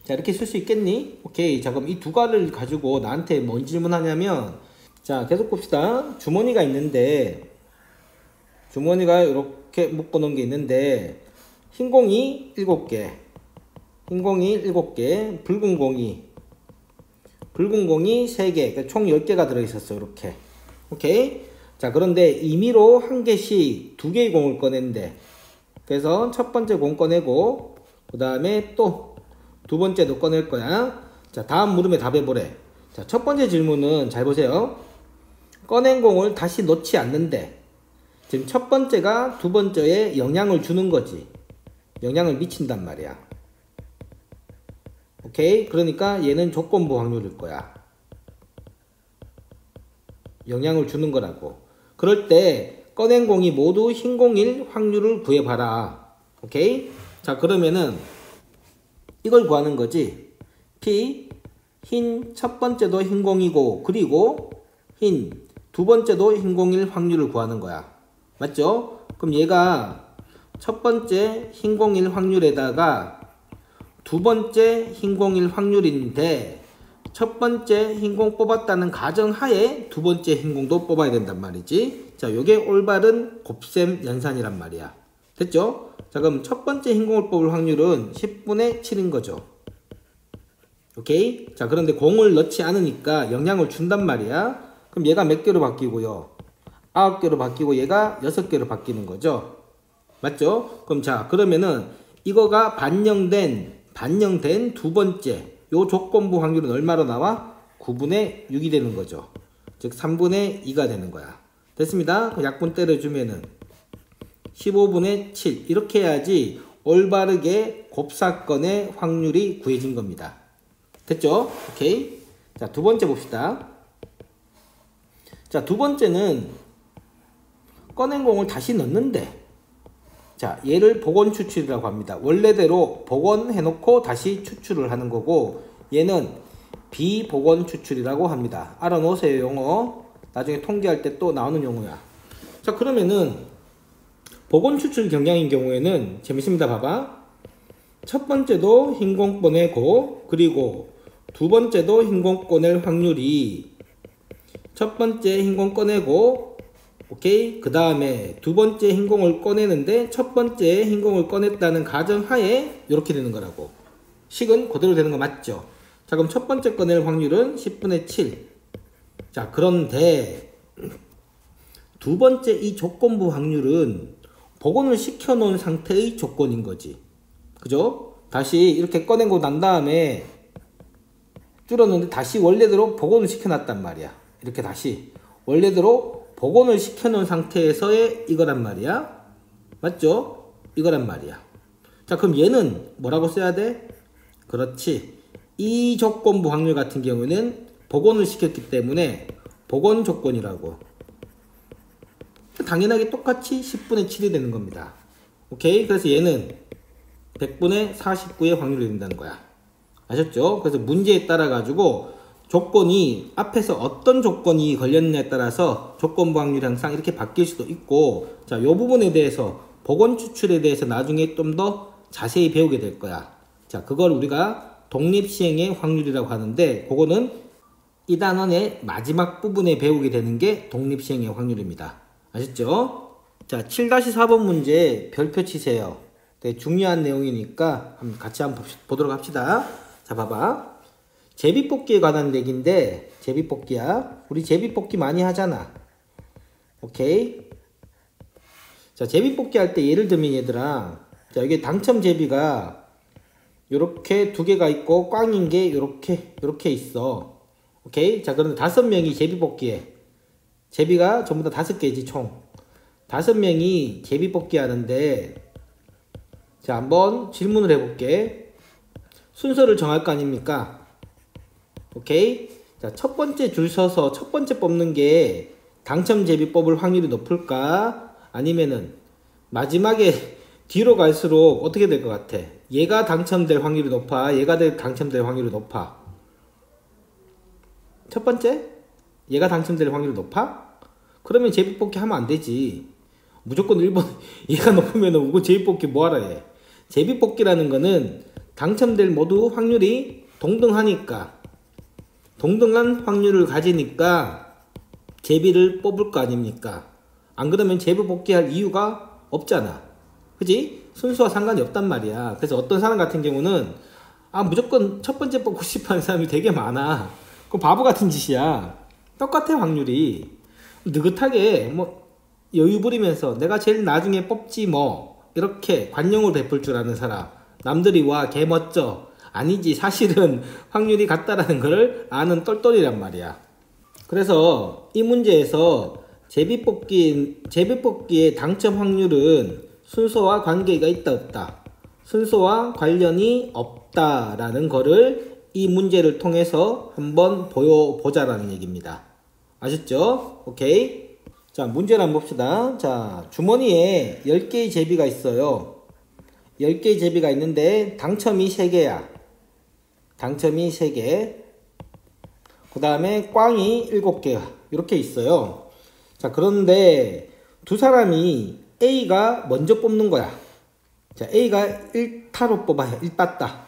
[SPEAKER 2] 자, 이렇게 쓸 수 있겠니? 오케이. 자, 그럼 이 두 가지를 가지고 나한테 뭔 질문하냐면, 자, 계속 봅시다. 주머니가 있는데, 주머니가 이렇게 묶어놓은 게 있는데, 흰 공이 7개, 흰 공이 7개, 붉은 공이 3개, 그러니까 총 10개가 들어있었어. 이렇게. 오케이? 자, 그런데 임의로 한 개씩 2개의 공을 꺼낸대. 그래서 첫 번째 공 꺼내고, 그 다음에 또 두 번째도 꺼낼 거야. 자, 다음 물음에 답해보래. 자, 첫 번째 질문은 잘 보세요. 꺼낸 공을 다시 놓지 않는데, 지금 첫 번째가 두 번째에 영향을 주는 거지. 영향을 미친단 말이야. 오케이? 그러니까 얘는 조건부 확률일 거야. 영향을 주는 거라고. 그럴 때 꺼낸 공이 모두 흰 공일 확률을 구해봐라. 오케이? 자, 그러면은 이걸 구하는 거지. P 흰 첫 번째도 흰 공이고 그리고 흰 두 번째도 흰 공일 확률을 구하는 거야. 맞죠? 그럼 얘가 첫 번째 흰 공일 확률에다가 두 번째 흰 공일 확률인데 첫 번째 흰공 뽑았다는 가정하에 두 번째 흰공도 뽑아야 된단 말이지. 자, 요게 올바른 곱셈 연산이란 말이야. 됐죠? 자, 그럼 첫 번째 흰공을 뽑을 확률은 10분의 7인 거죠. 오케이? 자, 그런데 공을 넣지 않으니까 영향을 준단 말이야. 그럼 얘가 몇 개로 바뀌고요? 9개로 바뀌고 얘가 6개로 바뀌는 거죠. 맞죠? 그럼 자, 그러면은 이거가 반영된 두 번째 요 조건부 확률은 얼마로 나와? 9분의 6이 되는 거죠. 즉 3분의 2가 되는 거야. 됐습니다. 약분 때려주면은 15분의 7 이렇게 해야지 올바르게 곱사건의 확률이 구해진 겁니다. 됐죠? 오케이. 자, 두 번째 봅시다. 자, 두 번째는 꺼낸 공을 다시 넣는데, 자, 얘를 복원 추출이라고 합니다. 원래대로 복원해놓고 다시 추출을 하는 거고, 얘는 비복원 추출이라고 합니다. 알아놓으세요, 용어. 나중에 통계할 때 또 나오는 용어야. 자, 그러면은 복원 추출 경향인 경우에는 재밌습니다. 봐봐. 첫 번째도 흰공 꺼내고 그리고 두 번째도 흰공 꺼낼 확률이 첫 번째 흰공 꺼내고 오케이? 그 다음에 두 번째 흰공을 꺼내는데 첫 번째 흰공을 꺼냈다는 가정하에 이렇게 되는 거라고. 식은 그대로 되는 거 맞죠? 자, 그럼 첫 번째 꺼낼 확률은 10분의 7. 자, 그런데 두 번째 이 조건부 확률은 복원을 시켜 놓은 상태의 조건인 거지. 그죠? 다시 이렇게 꺼내고 난 다음에 줄었는데 다시 원래대로 복원을 시켜 놨단 말이야. 이렇게 다시 원래대로 복원을 시켜 놓은 상태에서의 이거란 말이야. 맞죠? 이거란 말이야. 자, 그럼 얘는 뭐라고 써야 돼? 그렇지. 이 조건부 확률 같은 경우는 복원을 시켰기 때문에 복원 조건이라고. 당연하게 똑같이 10분의 7이 되는 겁니다. 오케이? 그래서 얘는 100분의 49의 확률이 된다는 거야. 아셨죠? 그래서 문제에 따라 가지고 조건이 앞에서 어떤 조건이 걸렸느냐에 따라서 조건부 확률이 항상 이렇게 바뀔 수도 있고, 자, 이 부분에 대해서 복원 추출에 대해서 나중에 좀 더 자세히 배우게 될 거야. 자, 그걸 우리가 독립시행의 확률이라고 하는데, 그거는 이 단원의 마지막 부분에 배우게 되는 게 독립시행의 확률입니다. 아셨죠? 자, 7-4번 문제 별표 치세요. 되게 중요한 내용이니까 같이 한번 보도록 합시다. 자, 봐봐. 제비뽑기에 관한 얘기인데, 제비뽑기야. 우리 제비뽑기 많이 하잖아. 오케이? 자, 제비뽑기 할 때 예를 들면 얘들아, 자, 여기 당첨 제비가 요렇게 두 개가 있고 꽝인 게 요렇게 있어. 오케이? 자, 그런데 5명이 제비뽑기에, 제비가 전부 다 5개지 총. 5명이 제비뽑기 하는데, 자, 한번 질문을 해볼게. 순서를 정할 거 아닙니까? 오케이? 자, 첫 번째 줄 서서 첫 번째 뽑는 게 당첨 제비 뽑을 확률이 높을까? 아니면은 마지막에 뒤로 갈수록 어떻게 될 것 같아? 얘가 당첨될 확률이 높아? 얘가 당첨될 확률이 높아? 첫 번째? 얘가 당첨될 확률이 높아? 그러면 제비 뽑기 하면 안 되지. 무조건 1번 얘가 높으면 우고 제비 뽑기 뭐하라 해. 제비 뽑기라는 거는 당첨될 모두 확률이 동등하니까, 동등한 확률을 가지니까 제비를 뽑을 거 아닙니까? 안 그러면 제비 뽑기할 이유가 없잖아. 그지? 순수와 상관이 없단 말이야. 그래서 어떤 사람 같은 경우는 무조건 첫 번째 뽑고 싶어 하는 사람이 되게 많아. 그럼 바보 같은 짓이야. 똑같아 확률이. 느긋하게 뭐 여유 부리면서 내가 제일 나중에 뽑지 뭐 이렇게 관용을 베풀 줄 아는 사람, 남들이 와 개멋져, 아니지 사실은 확률이 같다라는 걸 아는 똘똘이란 말이야. 그래서 이 문제에서 제비뽑기의 당첨 확률은 순서와 관계가 있다 없다, 순서와 관련이 없다라는 거를 이 문제를 통해서 한번 보여보자라는 얘기입니다. 아셨죠? 오케이. 자, 문제를 한번 봅시다. 자, 주머니에 10개의 제비가 있어요. 10개의 제비가 있는데 당첨이 3개야. 당첨이 3개. 그 다음에 꽝이 7개. 이렇게 있어요. 자, 그런데 두 사람이 A가 먼저 뽑는 거야. 자, A가 1타로 뽑아요. 1빠따.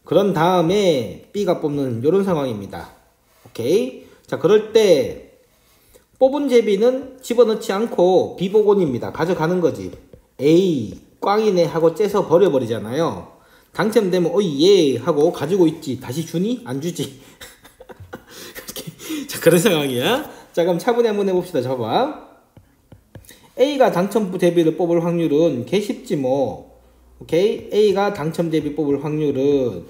[SPEAKER 2] 그런 다음에 B가 뽑는 이런 상황입니다. 오케이. 자, 그럴 때 뽑은 제비는 집어넣지 않고 비복원입니다. 가져가는 거지. A 꽝이네 하고 째서 버려버리잖아요. 당첨되면 어이 예 하고 가지고 있지. 다시 주니? 안 주지. 자, 그런 상황이야. 자, 그럼 차분히 한번 해봅시다. 봐봐. A가 당첨 제비를 뽑을 확률은 개 쉽지 뭐. 오케이? A가 당첨 제비 뽑을 확률은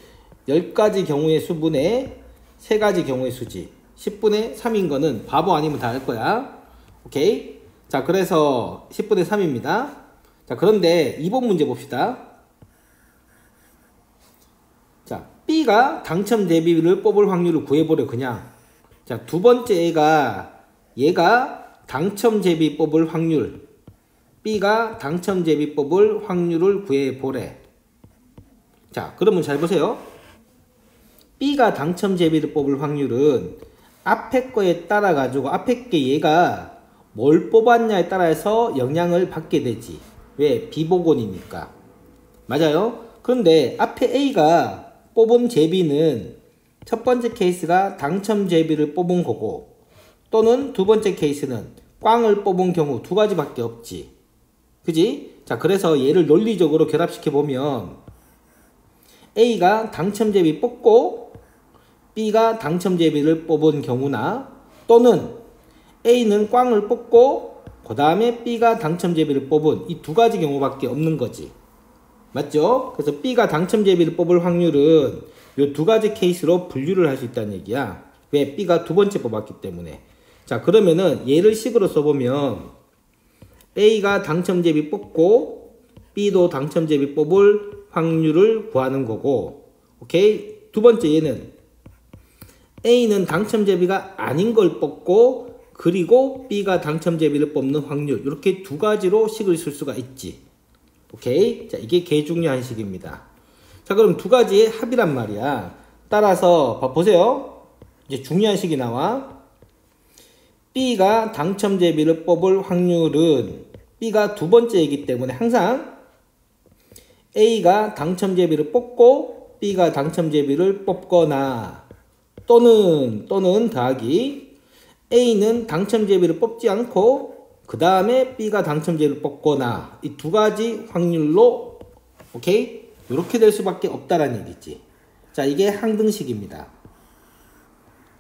[SPEAKER 2] 10가지 경우의 수분의 3가지 경우의 수지. 10분의 3인 거는 바보 아니면 다 알 거야. 오케이? 자, 그래서 10분의 3입니다. 자, 그런데 2번 문제 봅시다. 자, B가 당첨 대비를 뽑을 확률을 구해보려 그냥. 자, 두 번째 얘가 당첨 제비 뽑을 확률, B가 당첨 제비 뽑을 확률을 구해보래. 자, 그러면 잘 보세요. B가 당첨 제비를 뽑을 확률은 앞에 거에 따라 가지고 앞에 게 얘가 뭘 뽑았냐에 따라서 영향을 받게 되지. 왜? 비복원이니까. 맞아요? 그런데 앞에 A가 뽑은 제비는 첫 번째 케이스가 당첨 제비를 뽑은 거고, 또는 두 번째 케이스는 꽝을 뽑은 경우 두 가지밖에 없지. 그지? 자, 그래서 얘를 논리적으로 결합시켜 보면 A가 당첨제비 뽑고 B가 당첨제비를 뽑은 경우나 또는 A는 꽝을 뽑고 그 다음에 B가 당첨제비를 뽑은 이 두 가지 경우밖에 없는 거지. 맞죠? 그래서 B가 당첨제비를 뽑을 확률은 이 두 가지 케이스로 분류를 할 수 있다는 얘기야. 왜? B가 두 번째 뽑았기 때문에. 자, 그러면은 얘를 식으로 써보면 A가 당첨제비 뽑고 B도 당첨제비 뽑을 확률을 구하는 거고, 오케이? 두 번째 얘는 A는 당첨제비가 아닌 걸 뽑고 그리고 B가 당첨제비를 뽑는 확률, 이렇게 두 가지로 식을 쓸 수가 있지. 오케이? 자, 이게 개 중요한 식입니다. 자, 그럼 두 가지의 합이란 말이야. 따라서 보세요. 이제 중요한 식이 나와. B가 당첨제비를 뽑을 확률은 B가 두 번째이기 때문에 항상 A가 당첨제비를 뽑고 B가 당첨제비를 뽑거나 또는 더하기 A는 당첨제비를 뽑지 않고 그 다음에 B가 당첨제비를 뽑거나 이 두 가지 확률로 오케이? 이렇게 될 수밖에 없다라는 얘기지. 자, 이게 항등식입니다.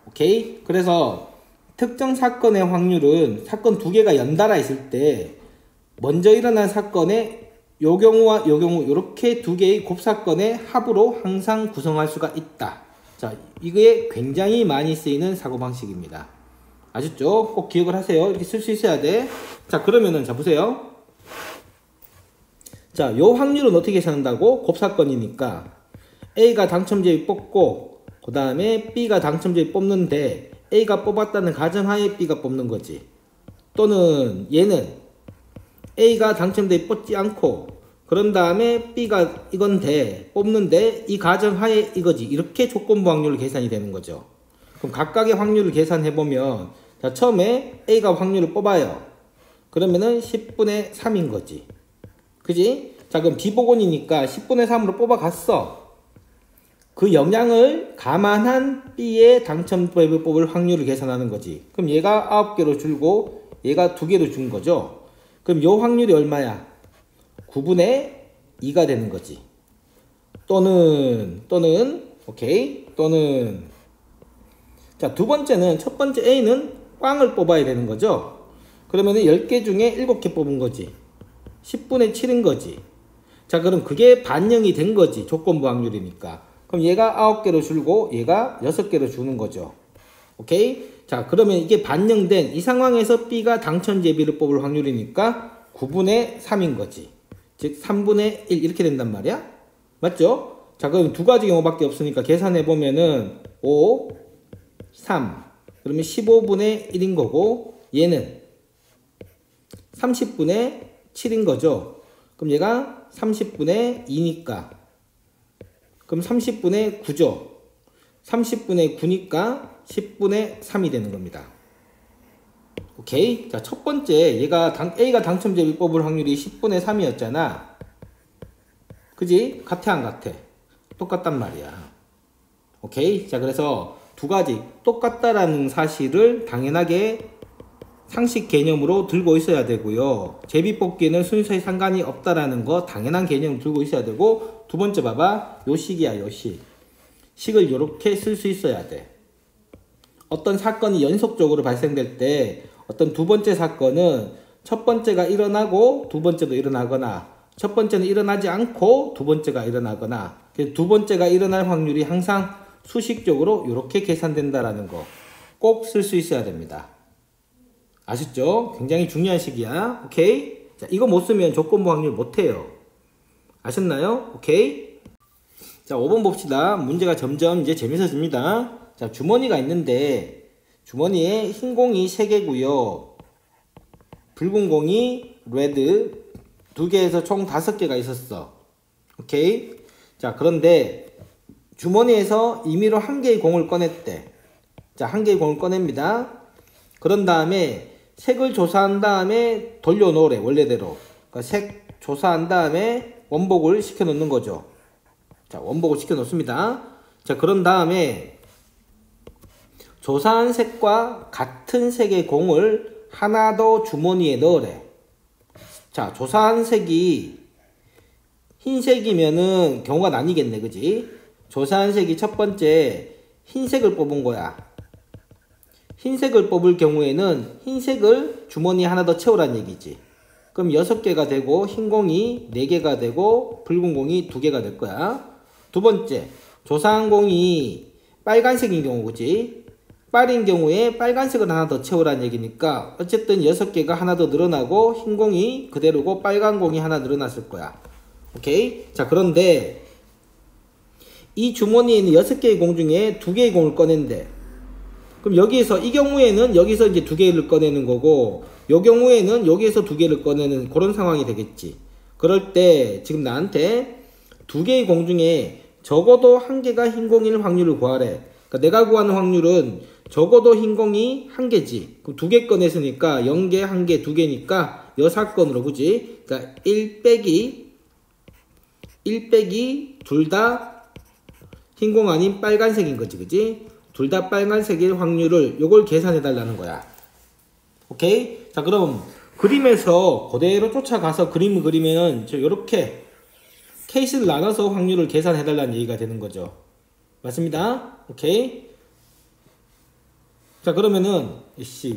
[SPEAKER 2] 오케이? 그래서 특정 사건의 확률은 사건 두 개가 연달아 있을 때 먼저 일어난 사건의 요 경우와 요 경우 이렇게 두 개의 곱사건의 합으로 항상 구성할 수가 있다. 자, 이게 굉장히 많이 쓰이는 사고방식입니다. 아셨죠? 꼭 기억을 하세요. 이렇게 쓸 수 있어야 돼. 자, 그러면은 자 보세요. 자, 요 확률은 어떻게 계산한다고? 곱사건이니까 A가 당첨제비 뽑고 그 다음에 B가 당첨제비 뽑는데 A가 뽑았다는 가정하에 B가 뽑는 거지. 또는 얘는 A가 당첨제비 뽑지 않고 그런 다음에 B가 이건데 뽑는데 이 가정하에 이거지. 이렇게 조건부 확률을 계산이 되는 거죠. 그럼 각각의 확률을 계산해보면 자, 처음에 A가 확률을 뽑아요. 그러면은 10분의 3인 거지. 그지? 자, 그럼 비보건이니까 10분의 3으로 뽑아갔어. 그 영향을 감안한 B의 당첨법을 뽑을 확률을 계산하는 거지. 그럼 얘가 9개로 줄고 얘가 2개로 준 거죠. 그럼 요 확률이 얼마야? 9분의 2가 되는 거지. 또는 오케이? 또는 자, 두 번째는 첫 번째 A는 꽝을 뽑아야 되는 거죠. 그러면은 10개 중에 7개 뽑은 거지. 10분의 7인 거지. 자, 그럼 그게 반영이 된 거지. 조건부 확률이니까. 그럼 얘가 9개로 줄고 얘가 6개로 주는 거죠. 오케이? 자, 그러면 이게 반영된 이 상황에서 B가 당첨제비를 뽑을 확률이니까 9분의 3인 거지. 즉 3분의 1 이렇게 된단 말이야. 맞죠? 자, 그럼 두 가지 경우밖에 없으니까 계산해 보면은 5, 3 그러면 15분의 1인 거고 얘는 30분의 7인 거죠. 그럼 얘가 30분의 2니까 그럼 30분의 9죠. 30분의 9니까 10분의 3이 되는 겁니다. 오케이? 자, 첫 번째 A가 당첨제비 뽑을 확률이 10분의 3이었잖아. 그지? 같아 안 같아? 똑같단 말이야. 오케이? 자, 그래서 두 가지 똑같다라는 사실을 당연하게 상식 개념으로 들고 있어야 되고요. 제비 뽑기는 순서에 상관이 없다라는 거 당연한 개념을 들고 있어야 되고, 두 번째 봐봐. 요 식이야, 요 식. 식을 요렇게 쓸 수 있어야 돼. 어떤 사건이 연속적으로 발생될 때 어떤 두 번째 사건은 첫 번째가 일어나고 두 번째도 일어나거나 첫 번째는 일어나지 않고 두 번째가 일어나거나 두 번째가 일어날 확률이 항상 수식적으로 이렇게 계산된다라는 거 꼭 쓸 수 있어야 됩니다. 아셨죠? 굉장히 중요한 식이야. 오케이? 자, 이거 못 쓰면 조건부 확률 못 해요. 아셨나요? 오케이? 자, 5번 봅시다. 문제가 점점 이제 재밌어집니다. 자, 주머니가 있는데 주머니에 흰 공이 3개고요. 붉은 공이 레드 2개에서 총 5개가 있었어. 오케이? 자, 그런데 주머니에서 임의로 1개의 공을 꺼냈대. 자, 1개의 공을 꺼냅니다. 그런 다음에 색을 조사한 다음에 돌려놓으래, 원래대로. 그러니까 색 조사한 다음에 원복을 시켜놓는 거죠. 자, 원복을 시켜놓습니다. 자, 그런 다음에 조사한 색과 같은 색의 공을 하나 더 주머니에 넣으래. 자, 조사한 색이 흰색이면은 경우가 나뉘겠네, 그지? 조사한 색이 첫 번째 흰색을 뽑은 거야. 흰색을 뽑을 경우에는 흰색을 주머니에 하나 더 채우란 얘기지. 그럼 6개가 되고 흰 공이 4개가 되고 붉은 공이 2개가 될 거야. 두 번째, 조사한 공이 빨간색인 경우, 그지? 빨인 경우에 빨간색을 하나 더 채우란 얘기니까 어쨌든 6개가 하나 더 늘어나고 흰 공이 그대로고 빨간 공이 하나 늘어났을 거야. 오케이? 자, 그런데 이 주머니에 있는 6개의 공 중에 2개의 공을 꺼낸대. 그럼 여기에서 이 경우에는 여기서 이제 2개를 꺼내는 거고 이 경우에는 여기에서 2개를 꺼내는 그런 상황이 되겠지. 그럴 때 지금 나한테 2개의 공 중에 적어도 1개가 흰 공일 확률을 구하래. 그러니까 내가 구하는 확률은 적어도 흰 공이 1개지. 그럼 2개 꺼냈으니까 0개, 1개, 2개니까 여사건으로, 그지? 그러니까 1 빼기 둘 다 흰 공 아닌 빨간색인 거지, 그지? 둘 다 빨간색일 확률을 요걸 계산해 달라는 거야. 오케이? 자, 그럼 그림에서 그대로 쫓아가서 그림을 그리면 저 요렇게 케이스를 나눠서 확률을 계산해 달라는 얘기가 되는 거죠. 맞습니다. 오케이? 자, 그러면은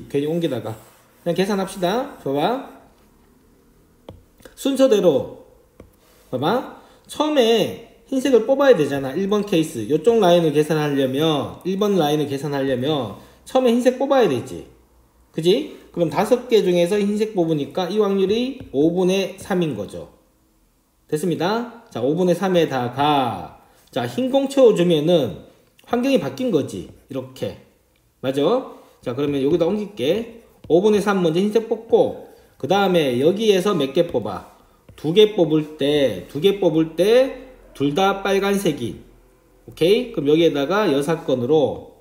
[SPEAKER 2] 괜히 옮기다가 그냥 계산합시다. 봐봐. 순서대로 봐봐. 처음에 흰색을 뽑아야 되잖아. 1번 케이스. 요쪽 라인을 계산하려면 1번 라인을 계산하려면 처음에 흰색 뽑아야 되지. 그지? 그럼 5개 중에서 흰색 뽑으니까 이 확률이 5분의 3인 거죠. 됐습니다. 자, 5분의 3에다가 자, 흰 공 채워주면은 환경이 바뀐 거지. 이렇게. 맞아? 자, 그러면 여기다 옮길게. 5분의 3 먼저 흰색 뽑고 그 다음에 여기에서 몇 개 뽑아? 2개 뽑을 때 둘 다 빨간색이. 오케이? 그럼 여기에다가 6건으로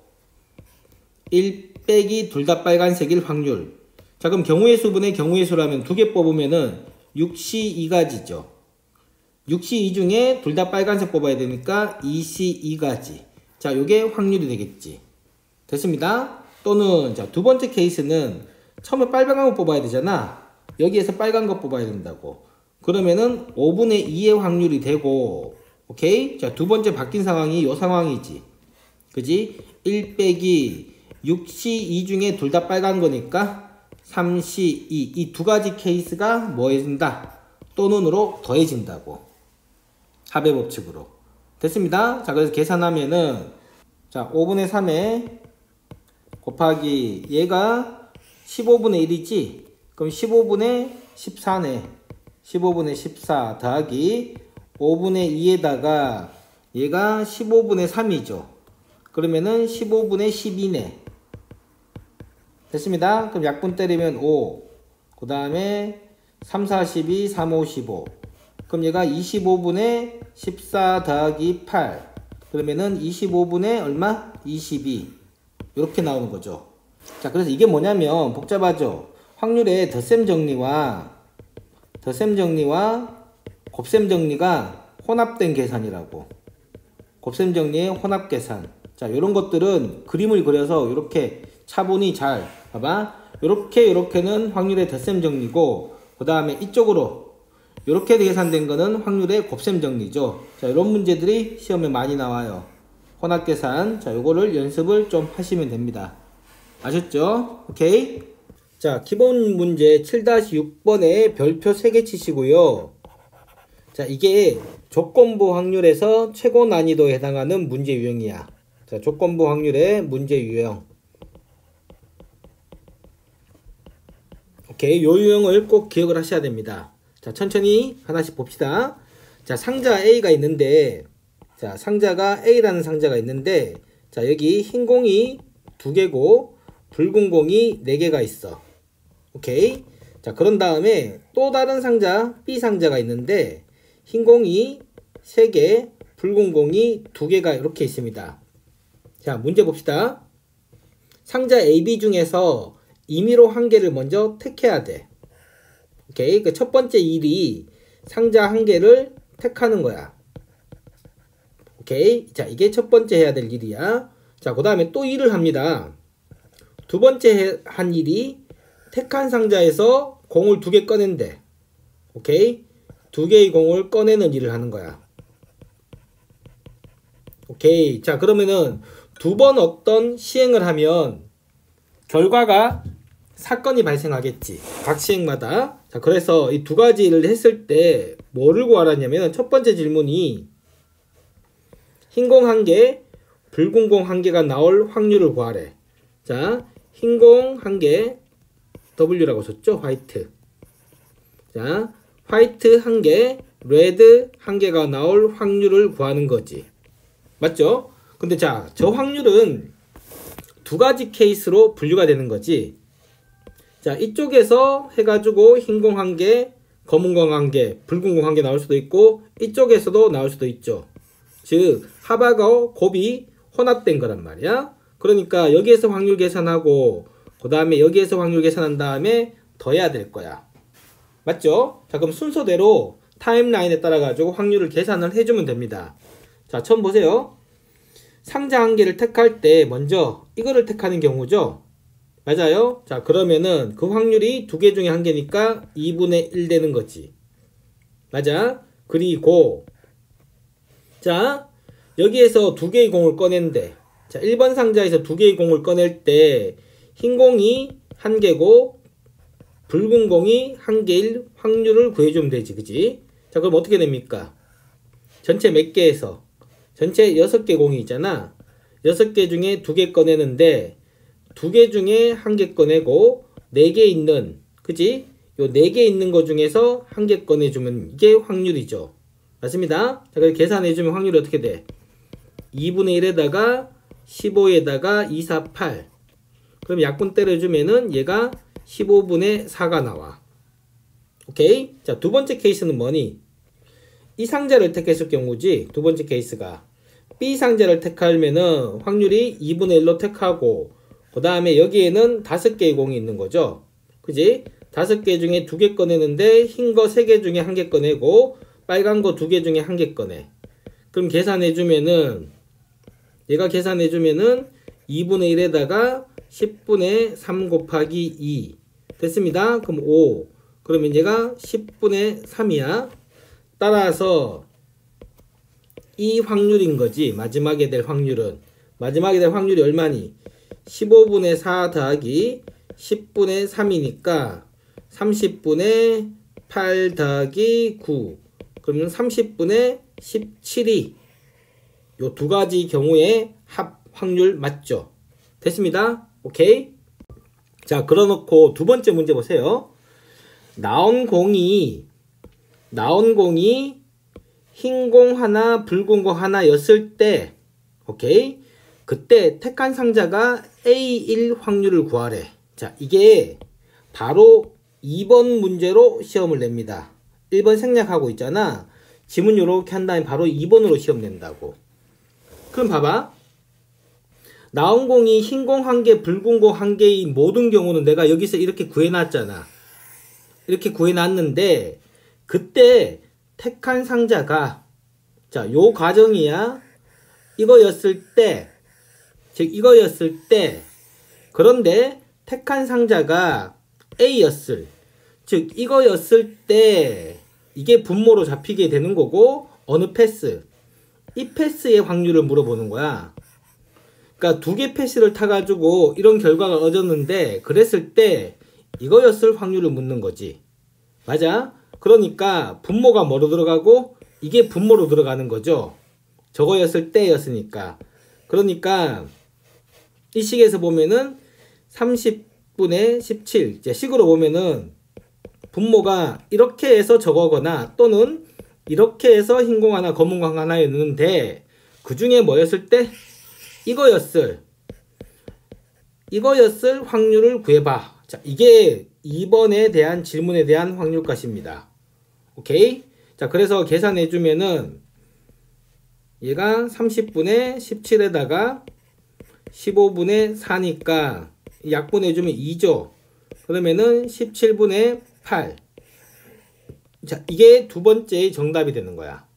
[SPEAKER 2] 1 빼기 둘 다 빨간색일 확률. 자, 그럼 경우의 수분의 경우의 수라면 2개 뽑으면은 6시 2가지죠. 6시 2 중에 둘 다 빨간색 뽑아야 되니까 2시 2가지. 자, 요게 확률이 되겠지. 됐습니다. 또는 자, 두 번째 케이스는 처음에 빨간 거 뽑아야 되잖아. 여기에서 빨간 거 뽑아야 된다고. 그러면은 5분의 2의 확률이 되고, 오케이? 자, 두 번째 바뀐 상황이 요 상황이지. 그지? 1 빼기 6시 2 중에 둘 다 빨간 거니까 3시 2. 이 두 가지 케이스가 뭐 해진다? 또는으로 더해진다고. 합의 법칙으로. 됐습니다. 자, 그래서 계산하면은 자, 5분의 3에 곱하기 얘가 15분의 1이지? 그럼 15분의 14네. 15분의 14 더하기 5분의 2에다가 얘가 15분의 3이죠. 그러면은 15분의 12네. 됐습니다. 그럼 약분 때리면 5. 그 다음에 3, 4, 12, 3, 5, 15. 그럼 얘가 25분의 14 더하기 8. 그러면은 25분의 얼마? 22. 이렇게 나오는 거죠. 자, 그래서 이게 뭐냐면 복잡하죠. 확률의 덧셈 정리와 곱셈 정리가 혼합된 계산이라고. 곱셈 정리의 혼합 계산. 자, 이런 것들은 그림을 그려서 이렇게 차분히 잘 봐봐. 요렇게는 확률의 덧셈 정리고, 그 다음에 이쪽으로 요렇게 계산된 거는 확률의 곱셈 정리죠. 자, 이런 문제들이 시험에 많이 나와요. 혼합 계산. 자, 요거를 연습을 좀 하시면 됩니다. 아셨죠? 오케이. 자, 기본 문제 7-6번에 별표 3개 치시고요. 자, 이게 조건부 확률에서 최고 난이도에 해당하는 문제 유형이야. 자, 조건부 확률의 문제 유형. 오케이. 요 유형을 꼭 기억을 하셔야 됩니다. 자, 천천히 하나씩 봅시다. 자, 상자 A가 있는데, 자, 상자가 A라는 상자가 있는데, 자, 여기 흰 공이 2개고 붉은 공이 4개가 있어. 오케이. 자, 그런 다음에 또 다른 상자 B 상자가 있는데 흰 공이 3개, 붉은 공이 2개가 이렇게 있습니다. 자, 문제 봅시다. 상자 AB 중에서 임의로 한 개를 먼저 택해야 돼. 오케이. 그 첫 번째 일이 상자 한 개를 택하는 거야. 오케이. 자, 이게 첫 번째 해야 될 일이야. 자, 그 다음에 또 일을 합니다. 두 번째 한 일이 택한 상자에서 공을 2개 꺼낸대. 오케이? 2개의 공을 꺼내는 일을 하는 거야. 오케이. 자, 그러면은 2번 어떤 시행을 하면 결과가 사건이 발생하겠지. 각 시행마다. 자, 그래서 이 2가지를 했을 때 뭐를 구하라냐면 첫 번째 질문이 흰 공 1개, 붉은 공 1개가 나올 확률을 구하래. 자, 흰 공 1개, W라고 썼죠? 화이트. 자, 화이트 1개, 레드 1개가 나올 확률을 구하는 거지. 맞죠? 근데 자, 저 확률은 2가지 케이스로 분류가 되는 거지. 자, 이쪽에서 해가지고 흰 공 1개, 검은 공 1개, 붉은 공 1개 나올 수도 있고 이쪽에서도 나올 수도 있죠. 즉 합하고 곱이 혼합된 거란 말이야. 그러니까 여기에서 확률 계산하고 그 다음에 여기에서 확률 계산한 다음에 더해야 될 거야. 맞죠? 자, 그럼 순서대로 타임라인에 따라 가지고 확률을 계산을 해주면 됩니다. 자, 처음 보세요. 상자 1개를 택할 때 먼저 이거를 택하는 경우죠. 맞아요? 자, 그러면은 그 확률이 2개 중에 1개니까 2분의 1 되는 거지. 맞아? 그리고 자, 여기에서 2개의 공을 꺼낸대. 자, 1번 상자에서 2개의 공을 꺼낼 때 흰 공이 1개고 붉은 공이 1개일 확률을 구해주면 되지. 그지? 자, 그럼 어떻게 됩니까? 전체 몇 개에서? 전체 6개 공이 있잖아. 6개 중에 2개 꺼내는데 2개 중에 1개 꺼내고 4개 있는, 그지? 요 4개 있는 거 중에서 1개 꺼내주면 이게 확률이죠. 맞습니다. 자, 그래서 계산해주면 확률이 어떻게 돼? 2분의 1에다가 15에다가 2, 4, 8. 그럼 약분 때려주면은 얘가 15분의 4가 나와. 오케이? 자, 두 번째 케이스는 뭐니? 이 상자를 택했을 경우지. 두 번째 케이스가 B 상자를 택하면은 확률이 2분의 1로 택하고 그 다음에 여기에는 5개의 공이 있는 거죠. 그지? 5개 중에 2개 꺼내는데 흰 거 3개 중에 1개 꺼내고 빨간 거 2개 중에 1개 꺼내. 그럼 계산해주면은 얘가 계산해주면은 2분의 1에다가 10분의 3 곱하기 2 됐습니다. 그럼 5. 그러면 얘가 10분의 3이야. 따라서 이 확률인 거지. 마지막에 될 확률은. 마지막에 될 확률이 얼마니? 15분의 4 더하기 10분의 3이니까 30분의 8 더하기 9. 그러면 30분의 17이 요 2가지 경우에 합 확률 맞죠? 됐습니다. 오케이? 자, 그러놓고 두 번째 문제 보세요. 나온 공이 흰 공 하나, 붉은 공 하나였을 때, 오케이? 그때 택한 상자가 A1 확률을 구하래. 자, 이게 바로 2번 문제로 시험을 냅니다. 1번 생략하고 있잖아. 지문 요렇게 한 다음에 바로 2번으로 시험 낸다고. 그럼 봐봐. 나온 공이 흰 공 1개, 붉은 공 1개의 모든 경우는 내가 여기서 이렇게 구해놨잖아. 이렇게 구해놨는데 그때 택한 상자가 자, 요 과정이야. 이거였을 때, 즉 이거였을 때 그런데 택한 상자가 A였을, 즉 이거였을 때 이게 분모로 잡히게 되는 거고 어느 패스? 이 패스의 확률을 물어보는 거야. 그러니까 2개 패스를 타가지고 이런 결과가 얻었는데 그랬을 때 이거였을 확률을 묻는 거지. 맞아? 그러니까 분모가 뭐로 들어가고 이게 분모로 들어가는 거죠. 저거였을 때였으니까. 그러니까 이 식에서 보면은 30분의 17 이제 식으로 보면은 분모가 이렇게 해서 저거거나 또는 이렇게 해서 흰 공 하나 검은 공 하나였는데 그 중에 뭐였을 때 이거였을 확률을 구해봐. 자, 이게 2번에 대한 질문에 대한 확률값입니다. 오케이? 자, 그래서 계산해주면은 얘가 30분의 17에다가 15분의 4니까 약분해주면 2죠. 그러면은 17분의 8. 자, 이게 두 번째의 정답이 되는 거야.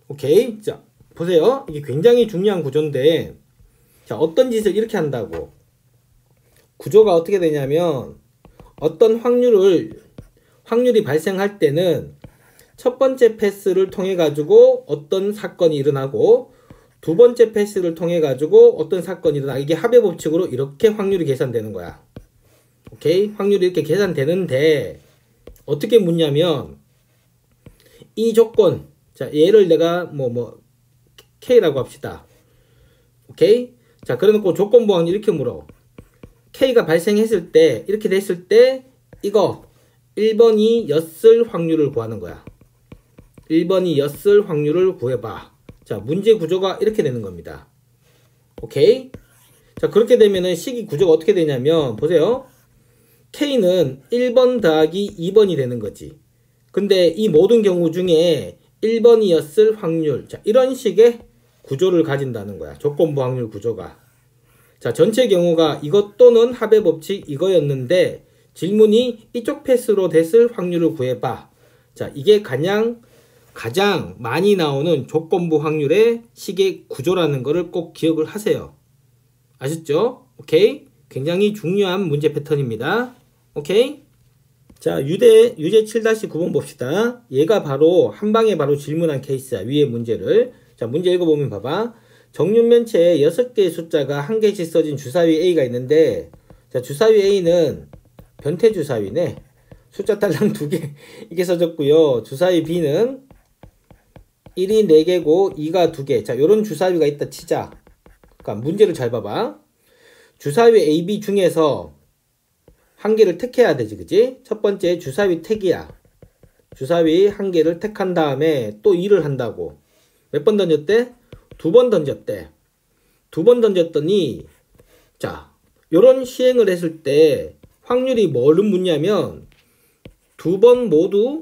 [SPEAKER 2] 오케이? 자, 보세요. 이게 굉장히 중요한 구조인데, 자, 어떤 짓을 이렇게 한다고. 구조가 어떻게 되냐면, 어떤 확률이 발생할 때는 첫 번째 패스를 통해 가지고 어떤 사건이 일어나고 두 번째 패스를 통해 가지고 어떤 사건이 일어나. 이게 합의 법칙으로 이렇게 확률이 계산되는 거야. 오케이? 확률이 이렇게 계산되는데 어떻게 묻냐면 이 조건, 자 얘를 내가 K라고 합시다. 오케이? 자 그래놓고 조건부 확률 이렇게 물어. K가 발생했을 때 이렇게 됐을 때 이거 1번이 였을 확률을 구하는 거야. 1번이 였을 확률을 구해봐. 자 문제 구조가 이렇게 되는 겁니다. 오케이? 자 그렇게 되면은 식이 구조가 어떻게 되냐면 보세요. K는 1번 더하기 2번이 되는 거지. 근데 이 모든 경우 중에 1번이었을 확률, 자 이런 식의 구조를 가진다는 거야. 조건부 확률 구조가. 자 전체 경우가 이것 또는 합의 법칙 이거였는데 질문이 이쪽 패스로 됐을 확률을 구해봐. 자 이게 가장 많이 나오는 조건부 확률의 식의 구조라는 거를 꼭 기억을 하세요. 아셨죠? 오케이? 굉장히 중요한 문제 패턴입니다. 오케이? 자, 유제 7-9번 봅시다. 얘가 바로 한 방에 바로 질문한 케이스야. 위에 문제를. 자, 문제 읽어보면 봐봐. 정육면체에 6개의 숫자가 한 개씩 써진 주사위 A가 있는데, 자, 주사위 A는 변태 주사위네. 숫자 딸랑 2개 이게 써졌고요. 주사위 B는 1이 4개고 2가 2개. 자, 요런 주사위가 있다 치자. 그러니까 문제를 잘 봐봐. 주사위 A, B 중에서 한 개를 택해야 되지, 그지? 첫 번째 주사위 택이야. 주사위 한 개를 택한 다음에 또 2를 한다고. 몇 번 던졌대? 2번 던졌대. 2번 던졌더니 자, 요런 시행을 했을 때 확률이 뭐를 묻냐면 2번 모두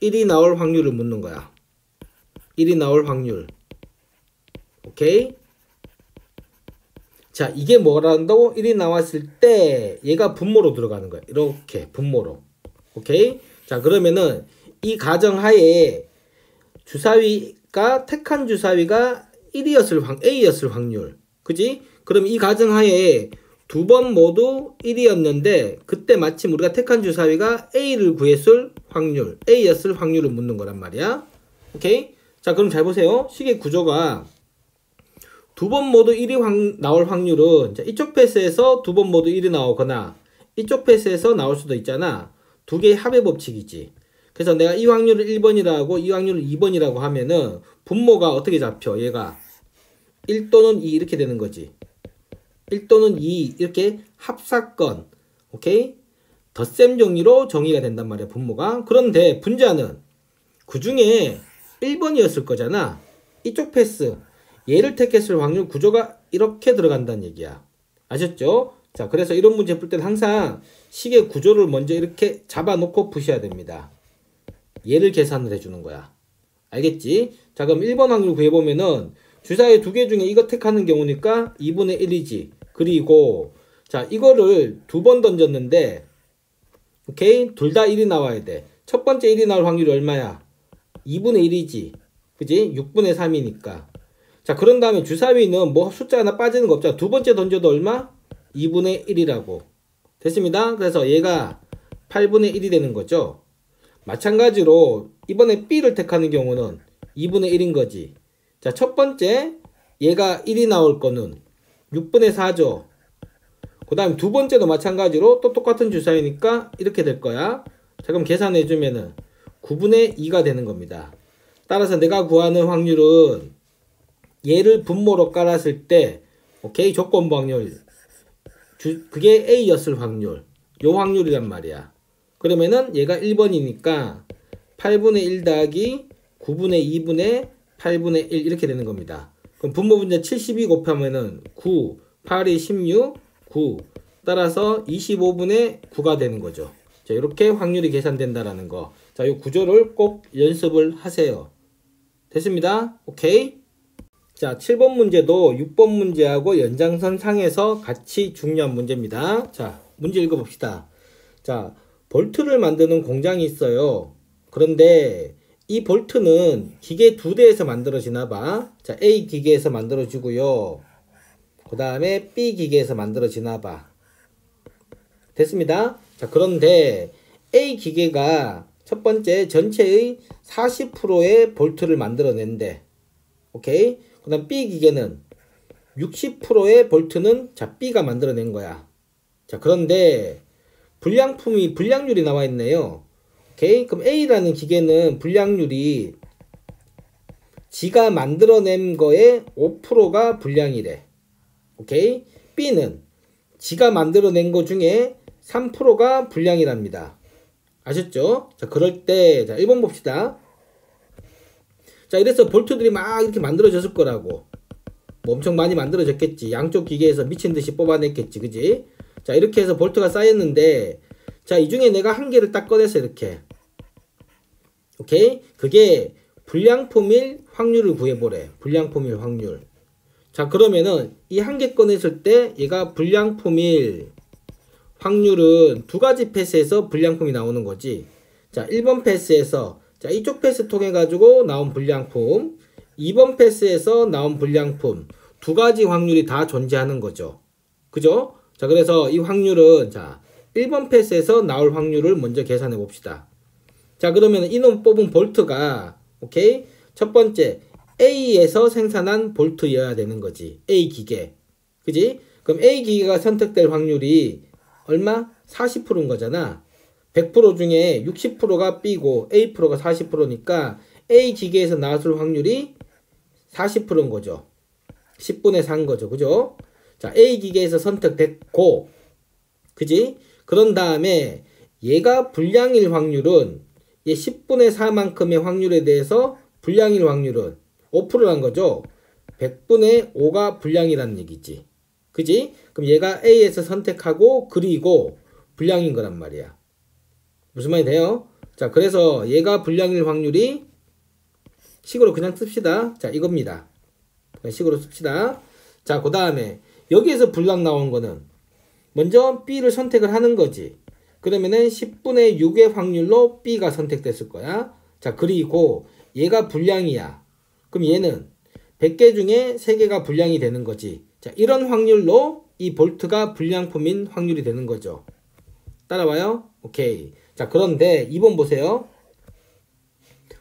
[SPEAKER 2] 1이 나올 확률을 묻는 거야. 1이 나올 확률. 오케이? 자, 이게 뭐란다고? 1이 나왔을 때 얘가 분모로 들어가는 거야. 이렇게 분모로. 오케이? 자, 그러면은 이 가정하에 주사위가 택한 주사위가 1이었을 A였을 확률. 그지? 그럼 이 가정하에 두 번 모두 1이었는데 그때 마침 우리가 택한 주사위가 A를 구했을 확률, A였을 확률을 묻는 거란 말이야. 오케이? 자, 그럼 잘 보세요. 식의 구조가 두 번 모두 1이 나올 확률은 자, 이쪽 패스에서 두 번 모두 1이 나오거나 이쪽 패스에서 나올 수도 있잖아. 두 개의 합의 법칙이지. 그래서 내가 이 확률을 1번이라고 이 확률을 2번이라고 하면은 분모가 어떻게 잡혀? 얘가 1 또는 2 이렇게 되는 거지. 1 또는 2 이렇게 합사건, 오케이? 덧셈 종이로 정의가 된단 말이야, 분모가. 그런데 분자는 그 중에 1번이었을 거잖아. 이쪽 패스, 얘를 택했을 확률 구조가 이렇게 들어간다는 얘기야. 아셨죠? 자, 그래서 이런 문제 풀 때는 항상 식의 구조를 먼저 이렇게 잡아놓고 푸셔야 됩니다. 얘를 계산을 해주는 거야. 알겠지? 자, 그럼 1번 확률 구해보면은 주사위 두 개 중에 이거 택하는 경우니까 2분의 1이지. 그리고 자, 이거를 두 번 던졌는데 오케이? 둘 다 1이 나와야 돼. 첫 번째 1이 나올 확률이 얼마야? 2분의 1이지. 그지? 6분의 3이니까. 자, 그런 다음에 주사위는 뭐 숫자 하나 빠지는 거 없잖아. 두 번째 던져도 얼마? 2분의 1이라고. 됐습니다. 그래서 얘가 8분의 1이 되는 거죠. 마찬가지로 이번에 B를 택하는 경우는 2분의 1인 거지. 자, 첫 번째 얘가 1이 나올 거는 6분의 4죠. 그 다음 두 번째도 마찬가지로 또 똑같은 주사위니까 이렇게 될 거야. 자, 그럼 계산해주면은 9분의 2가 되는 겁니다. 따라서 내가 구하는 확률은 얘를 분모로 깔았을 때 오케이? 조건부 확률 그게 A였을 확률, 요 확률이란 말이야. 그러면은 얘가 1번이니까 8분의 1 더하기 9분의 2분의 8분의 1 이렇게 되는 겁니다. 그럼 분모 분자 72 곱하면은 9, 8이 16, 9 따라서 25분의 9가 되는 거죠. 자, 이렇게 확률이 계산된다라는 거. 자, 이 구조를 꼭 연습을 하세요. 됐습니다. 오케이? 자, 7번 문제도 6번 문제하고 연장선 상에서 같이 중요한 문제입니다. 자, 문제 읽어봅시다. 자, 볼트를 만드는 공장이 있어요. 그런데 이 볼트는 기계 두 대에서 만들어지나 봐. 자, A 기계에서 만들어지고요. 그 다음에 B 기계에서 만들어지나 봐. 됐습니다. 자, 그런데 A 기계가 첫 번째 전체의 40%의 볼트를 만들어낸대. 오케이? 그 다음 B 기계는 60%의 볼트는 자, B가 만들어낸 거야. 자, 그런데 불량률이 나와 있네요. 오케이? 그럼 A라는 기계는 불량률이 지가 만들어낸 거에 5%가 불량이래. 오케이? B는 지가 만들어낸 거 중에 3%가 불량이랍니다. 아셨죠? 자, 그럴 때, 자, 1번 봅시다. 자, 이래서 볼트들이 막 이렇게 만들어졌을 거라고. 뭐 엄청 많이 만들어졌겠지. 양쪽 기계에서 미친 듯이 뽑아냈겠지. 그지? 자, 이렇게 해서 볼트가 쌓였는데, 자, 이 중에 내가 한 개를 딱 꺼내서 이렇게. 오케이? 그게 불량품일 확률을 구해보래. 불량품일 확률. 자, 그러면은 이 한 개 꺼냈을 때 얘가 불량품일 확률은 두 가지 패스에서 불량품이 나오는 거지. 자, 1번 패스에서 자, 이쪽 패스 통해 가지고 나온 불량품, 2번 패스에서 나온 불량품 두 가지 확률이 다 존재하는 거죠. 그죠? 자, 그래서 이 확률은 자, 1번 패스에서 나올 확률을 먼저 계산해 봅시다. 자, 그러면 이놈 뽑은 볼트가 오케이? 첫 번째 A에서 생산한 볼트여야 되는 거지. A 기계. 그지? 그럼 A 기계가 선택될 확률이 얼마? 40%인 거잖아. 100% 중에 60%가 B고 A%가 40%니까 A 기계에서 나왔을 확률이 40%인 거죠. 10분의 4인 거죠. 그죠? 자, A 기계에서 선택됐고, 그지? 그런 다음에 얘가 불량일 확률은 얘 10분의 4만큼의 확률에 대해서 불량일 확률은 5%란 거죠. 100분의 5가 불량이라는 얘기지. 그지? 그럼 얘가 A에서 선택하고 그리고 불량인 거란 말이야. 무슨 말이 돼요? 자, 그래서 얘가 불량일 확률이 식으로 그냥 씁시다. 자, 이겁니다. 식으로 씁시다. 자, 그 다음에 여기에서 불량 나온 거는 먼저 B를 선택을 하는 거지. 그러면은 10분의 6의 확률로 B가 선택됐을 거야. 자, 그리고 얘가 불량이야. 그럼 얘는 100개 중에 3개가 불량이 되는 거지. 자, 이런 확률로 이 볼트가 불량품인 확률이 되는 거죠. 따라와요? 오케이. 자, 그런데 2번 보세요.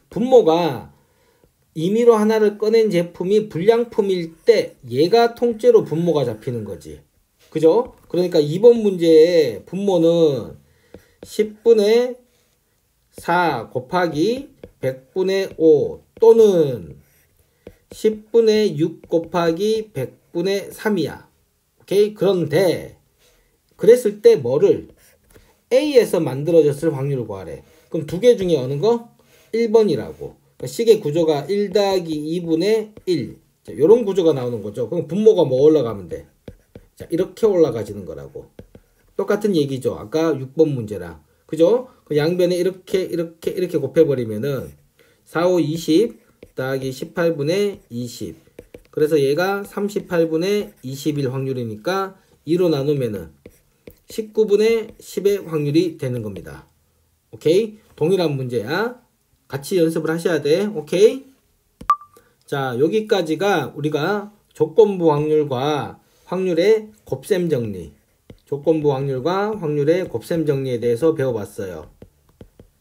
[SPEAKER 2] 분모가 임의로 하나를 꺼낸 제품이 불량품일 때 얘가 통째로 분모가 잡히는 거지. 그죠? 그러니까 2번 문제의 분모는 10분의 4 곱하기 100분의 5 또는 10분의 6 곱하기 100분의 3이야. 오케이? 그런데 그랬을 때 뭐를 A에서 만들어졌을 확률을 구하래. 그럼 두 개 중에 어느 거? 1번이라고. 그러니까 식의 구조가 1 더하기 2분의 1. 자, 요런 구조가 나오는 거죠. 그럼 분모가 뭐 올라가면 돼? 자, 이렇게 올라가지는 거라고. 똑같은 얘기죠. 아까 6번 문제랑. 그죠? 그 양변에 이렇게 곱해버리면은 4, 5, 20 더하기 18분의 20. 그래서 얘가 38분의 21 확률이니까 2로 나누면은 19분의 10의 확률이 되는 겁니다. 오케이? 동일한 문제야. 같이 연습을 하셔야 돼. 오케이? 자, 여기까지가 우리가 조건부 확률과 확률의 곱셈 정리. 조건부 확률과 확률의 곱셈 정리에 대해서 배워봤어요.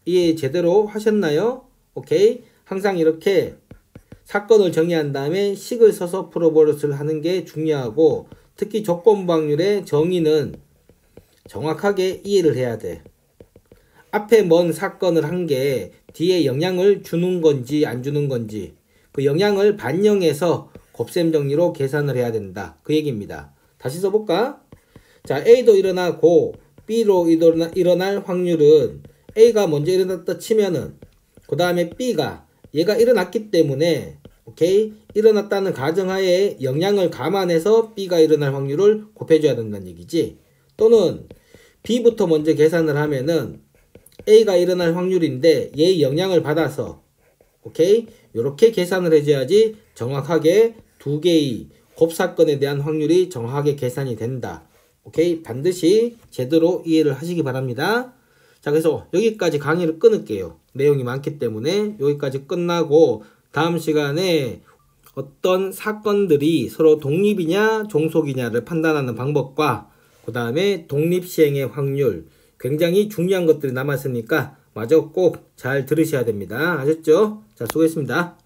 [SPEAKER 2] 이해 제대로 하셨나요? 오케이? 항상 이렇게 사건을 정의한 다음에 식을 써서 풀어버릇을 하는 게 중요하고, 특히 조건부 확률의 정의는 정확하게 이해를 해야 돼. 앞에 뭔 사건을 한 게 뒤에 영향을 주는 건지 안 주는 건지 그 영향을 반영해서 곱셈 정리로 계산을 해야 된다. 그 얘기입니다. 다시 써볼까? 자, A도 일어나고 B로 일어날 확률은 A가 먼저 일어났다 치면은 그 다음에 B가 얘가 일어났기 때문에 오케이? 일어났다는 가정하에 영향을 감안해서 B가 일어날 확률을 곱해줘야 된다는 얘기지. 또는 B부터 먼저 계산을 하면은 A가 일어날 확률인데 얘의 영향을 받아서 오케이? 요렇게 계산을 해줘야지 정확하게 두 개의 곱사건에 대한 확률이 정확하게 계산이 된다. 오케이? 반드시 제대로 이해를 하시기 바랍니다. 자, 그래서 여기까지 강의를 끊을게요. 내용이 많기 때문에 여기까지 끝나고 다음 시간에 어떤 사건들이 서로 독립이냐 종속이냐를 판단하는 방법과 그 다음에 독립시행의 확률, 굉장히 중요한 것들이 남았으니까 마저 꼭 잘 들으셔야 됩니다. 아셨죠? 자, 수고했습니다.